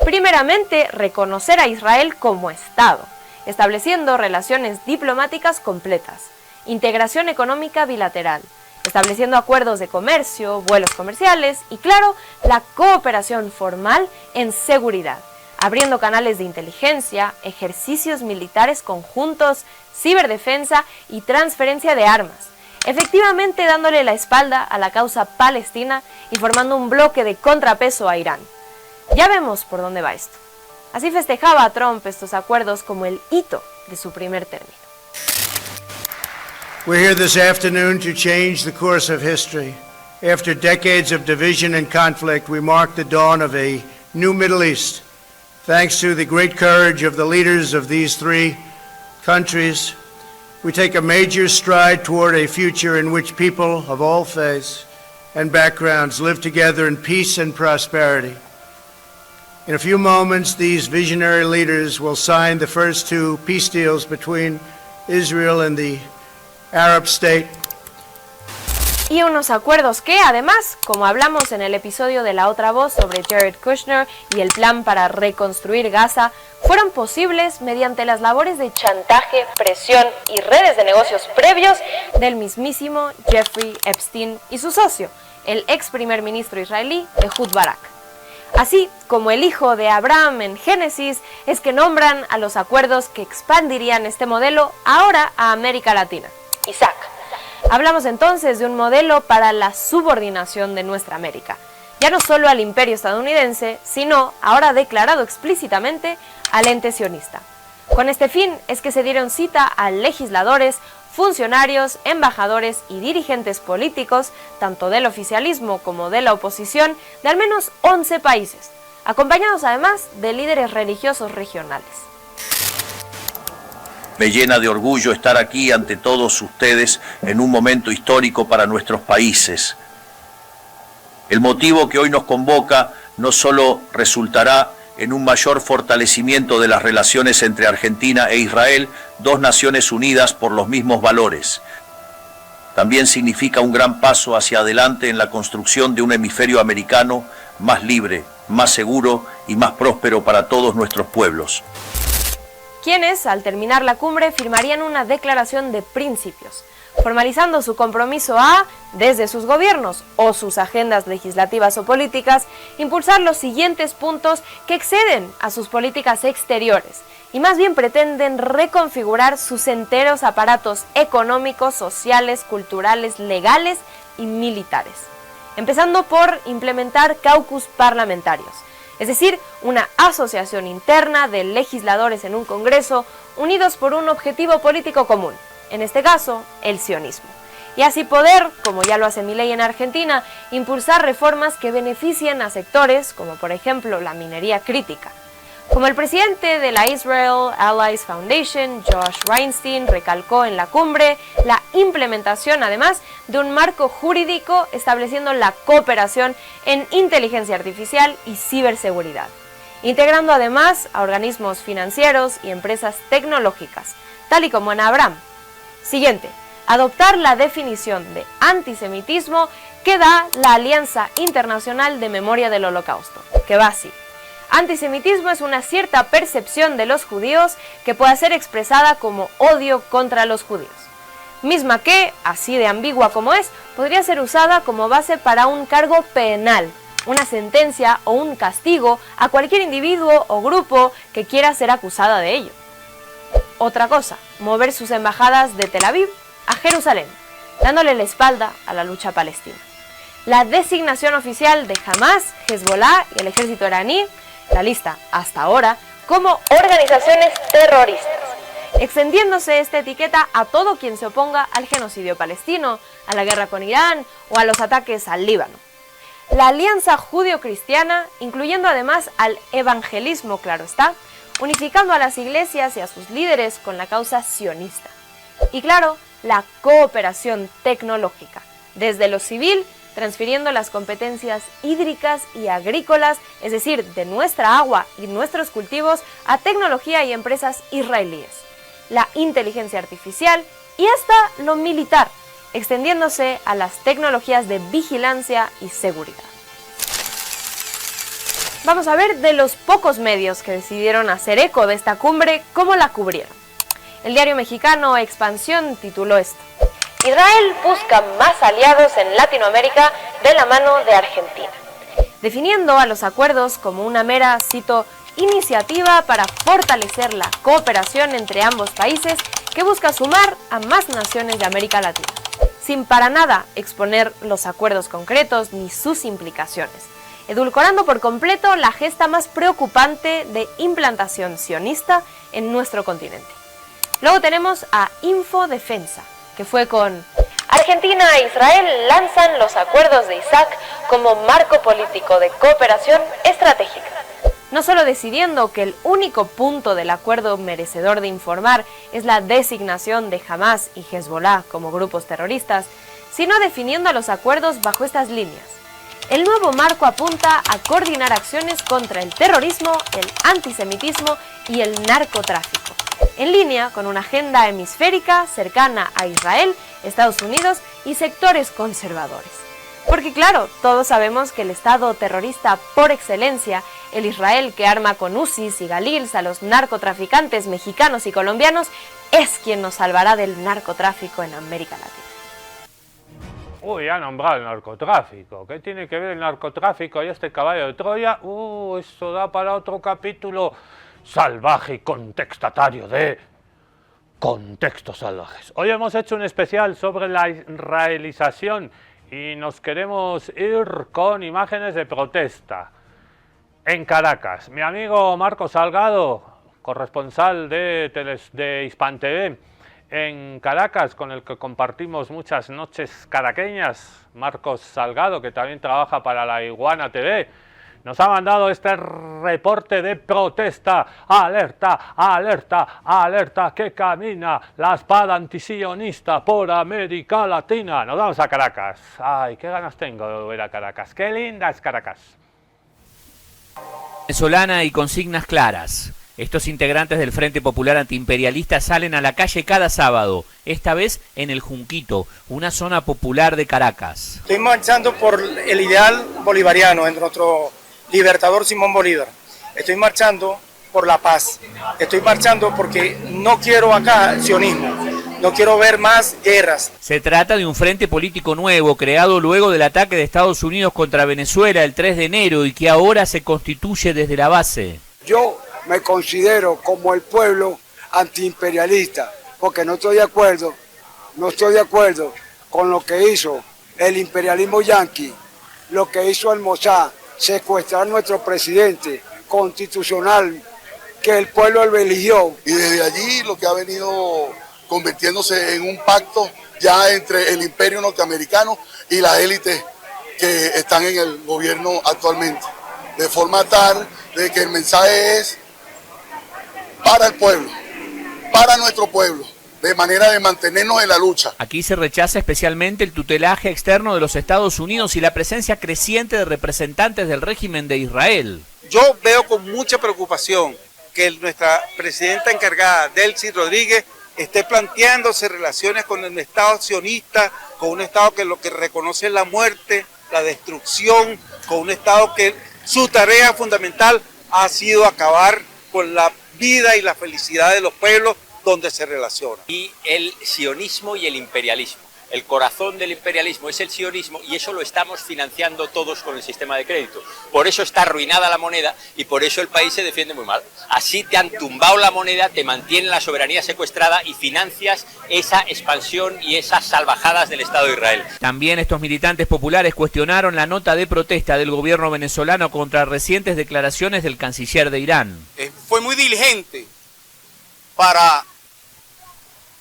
primeramente, reconocer a Israel como Estado, estableciendo relaciones diplomáticas completas, integración económica bilateral, estableciendo acuerdos de comercio, vuelos comerciales y, claro, la cooperación formal en seguridad, abriendo canales de inteligencia, ejercicios militares conjuntos, ciberdefensa y transferencia de armas, efectivamente dándole la espalda a la causa palestina y formando un bloque de contrapeso a Irán. Ya vemos por dónde va esto. Así festejaba Trump estos acuerdos como el hito de su primer término. We're here this afternoon to change the course of history. After decades of division and conflict, we mark the dawn of a new Middle East. Thanks to the great courage of the leaders of these 3 countries, we take a major stride toward a future in which people of all faiths and backgrounds live together in peace and prosperity. In a few moments, these visionary leaders will sign the first two peace deals between Israel and the Arab state. Y unos acuerdos que, además, como hablamos en el episodio de La Otra Voz sobre Jared Kushner y el plan para reconstruir Gaza, fueron posibles mediante las labores de chantaje, presión y redes de negocios previos del mismísimo Jeffrey Epstein y su socio, el ex primer ministro israelí Ehud Barak. Así como el hijo de Abraham en Génesis es que nombran a los acuerdos que expandirían este modelo ahora a América Latina, Isaac. Hablamos entonces de un modelo para la subordinación de nuestra América, ya no solo al imperio estadounidense, sino, ahora declarado explícitamente, al ente sionista. Con este fin es que se dieron cita a legisladores, funcionarios, embajadores y dirigentes políticos, tanto del oficialismo como de la oposición, de al menos 11 países, acompañados además de líderes religiosos regionales. Me llena de orgullo estar aquí ante todos ustedes en un momento histórico para nuestros países. El motivo que hoy nos convoca no solo resultará en un mayor fortalecimiento de las relaciones entre Argentina e Israel, dos naciones unidas por los mismos valores. También significa un gran paso hacia adelante en la construcción de un hemisferio americano más libre, más seguro y más próspero para todos nuestros pueblos. Quienes, al terminar la cumbre, firmarían una declaración de principios, formalizando su compromiso a, desde sus gobiernos o sus agendas legislativas o políticas, impulsar los siguientes puntos que exceden a sus políticas exteriores y más bien pretenden reconfigurar sus enteros aparatos económicos, sociales, culturales, legales y militares. Empezando por implementar caucus parlamentarios, es decir, una asociación interna de legisladores en un Congreso unidos por un objetivo político común, en este caso, el sionismo. Y así poder, como ya lo hace Milei en Argentina, impulsar reformas que beneficien a sectores como por ejemplo la minería crítica. Como el presidente de la Israel Allies Foundation, Josh Weinstein, recalcó en la cumbre, la implementación además de un marco jurídico estableciendo la cooperación en inteligencia artificial y ciberseguridad, integrando además a organismos financieros y empresas tecnológicas, tal y como en Abraham. Siguiente, adoptar la definición de antisemitismo que da la Alianza Internacional de Memoria del Holocausto, que va así. Antisemitismo es una cierta percepción de los judíos que puede ser expresada como odio contra los judíos, misma que, así de ambigua como es, podría ser usada como base para un cargo penal, una sentencia o un castigo a cualquier individuo o grupo que quiera ser acusada de ello. Otra cosa, mover sus embajadas de Tel Aviv a Jerusalén, dándole la espalda a la lucha palestina. La designación oficial de Hamas, Hezbollah y el ejército iraní, la lista hasta ahora, como organizaciones terroristas, extendiéndose esta etiqueta a todo quien se oponga al genocidio palestino, a la guerra con Irán o a los ataques al Líbano. La alianza judío-cristiana, incluyendo además al evangelismo, claro está, unificando a las iglesias y a sus líderes con la causa sionista. Y claro, la cooperación tecnológica, desde lo civil, transfiriendo las competencias hídricas y agrícolas, es decir, de nuestra agua y nuestros cultivos, a tecnología y empresas israelíes, la inteligencia artificial y hasta lo militar, extendiéndose a las tecnologías de vigilancia y seguridad. Vamos a ver de los pocos medios que decidieron hacer eco de esta cumbre, cómo la cubrieron. El diario mexicano Expansión tituló esto: Israel busca más aliados en Latinoamérica de la mano de Argentina, definiendo a los acuerdos como una mera, cito, iniciativa para fortalecer la cooperación entre ambos países que busca sumar a más naciones de América Latina, sin para nada exponer los acuerdos concretos ni sus implicaciones, edulcorando por completo la gesta más preocupante de implantación sionista en nuestro continente. Luego tenemos a Infodefensa, que fue con Argentina e Israel lanzan los acuerdos de Isaac como marco político de cooperación estratégica. no solo decidiendo que el único punto del acuerdo merecedor de informar es la designación de Hamas y Hezbollah como grupos terroristas, sino definiendo los acuerdos bajo estas líneas. El nuevo marco apunta a coordinar acciones contra el terrorismo, el antisemitismo y el narcotráfico, en línea con una agenda hemisférica cercana a Israel, Estados Unidos y sectores conservadores. Porque claro, todos sabemos que el Estado terrorista por excelencia, el Israel que arma con UCIs y Galils a los narcotraficantes mexicanos y colombianos, es quien nos salvará del narcotráfico en América Latina. Uy, ha nombrado el narcotráfico. ¿Qué tiene que ver el narcotráfico y este caballo de Troya? Eso da para otro capítulo salvaje y contextatario de Contextos Salvajes. Hoy hemos hecho un especial sobre la israelización y nos queremos ir con imágenes de protesta en Caracas. Mi amigo Marcos Salgado, corresponsal de Hispan TV en Caracas, con el que compartimos muchas noches caraqueñas, Marcos Salgado, que también trabaja para la Iguana TV, nos ha mandado este reporte de protesta. Alerta, alerta, alerta, que camina la espada antisionista por América Latina. Nos vamos a Caracas. Ay, qué ganas tengo de volver a Caracas. Qué linda es Caracas. Venezolana y consignas claras. Estos integrantes del Frente Popular Antiimperialista salen a la calle cada sábado, esta vez en el Junquito, una zona popular de Caracas. Estoy marchando por el ideal bolivariano de nuestro libertador Simón Bolívar. Estoy marchando por la paz. Estoy marchando porque no quiero acá sionismo. No quiero ver más guerras. Se trata de un frente político nuevo, creado luego del ataque de Estados Unidos contra Venezuela el 3 de enero y que ahora se constituye desde la base. Yo me considero como el pueblo antiimperialista, porque no estoy de acuerdo con lo que hizo el imperialismo yanqui, lo que hizo el Mossad, secuestrar a nuestro presidente constitucional que el pueblo eligió. Y desde allí lo que ha venido convirtiéndose en un pacto ya entre el imperio norteamericano y las élites que están en el gobierno actualmente, de forma tal de que el mensaje es para el pueblo, para nuestro pueblo, de manera de mantenernos en la lucha. Aquí se rechaza especialmente el tutelaje externo de los Estados Unidos y la presencia creciente de representantes del régimen de Israel. Yo veo con mucha preocupación que nuestra presidenta encargada, Delcy Rodríguez, esté planteándose relaciones con el Estado sionista, con un Estado que lo que reconoce es la muerte, la destrucción, con un Estado que su tarea fundamental ha sido acabar con la vida y la felicidad de los pueblos donde se relaciona. Y el sionismo y el imperialismo. El corazón del imperialismo es el sionismo y eso lo estamos financiando todos con el sistema de crédito. Por eso está arruinada la moneda y por eso el país se defiende muy mal. Así te han tumbado la moneda, te mantienen la soberanía secuestrada y financias esa expansión y esas salvajadas del Estado de Israel. También estos militantes populares cuestionaron la nota de protesta del gobierno venezolano contra recientes declaraciones del canciller de Irán. Fue muy diligente para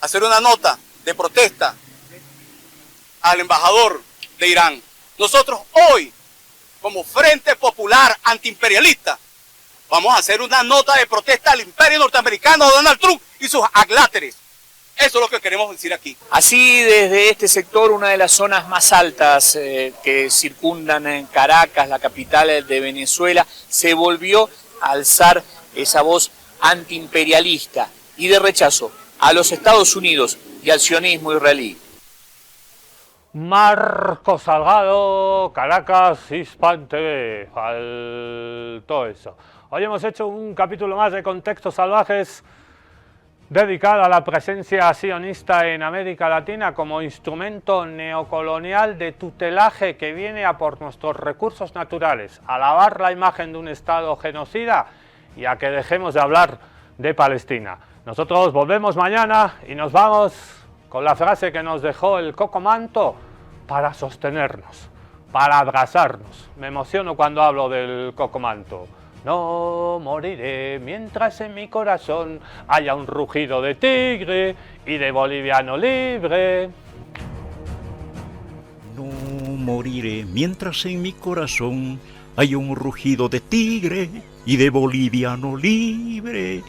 hacer una nota de protesta al embajador de Irán. Nosotros hoy, como Frente Popular Antiimperialista, vamos a hacer una nota de protesta al imperio norteamericano, a Donald Trump y sus agláteres. Eso es lo que queremos decir aquí. Así, desde este sector, una de las zonas más altas que circundan en Caracas, la capital de Venezuela, se volvió a alzar esa voz antiimperialista y de rechazo a los Estados Unidos y al sionismo israelí. Marcos Salgado, Caracas, Hispan TV, faltó eso. Hoy hemos hecho un capítulo más de Contextos Salvajes dedicado a la presencia sionista en América Latina como instrumento neocolonial de tutelaje que viene a por nuestros recursos naturales, a lavar la imagen de un Estado genocida y a que dejemos de hablar de Palestina. Nosotros volvemos mañana y nos vamos con la frase que nos dejó el Cocomanto para sostenernos, para abrazarnos. Me emociono cuando hablo del Cocomanto. No moriré mientras en mi corazón haya un rugido de tigre y de boliviano libre. No moriré mientras en mi corazón haya un rugido de tigre y de boliviano libre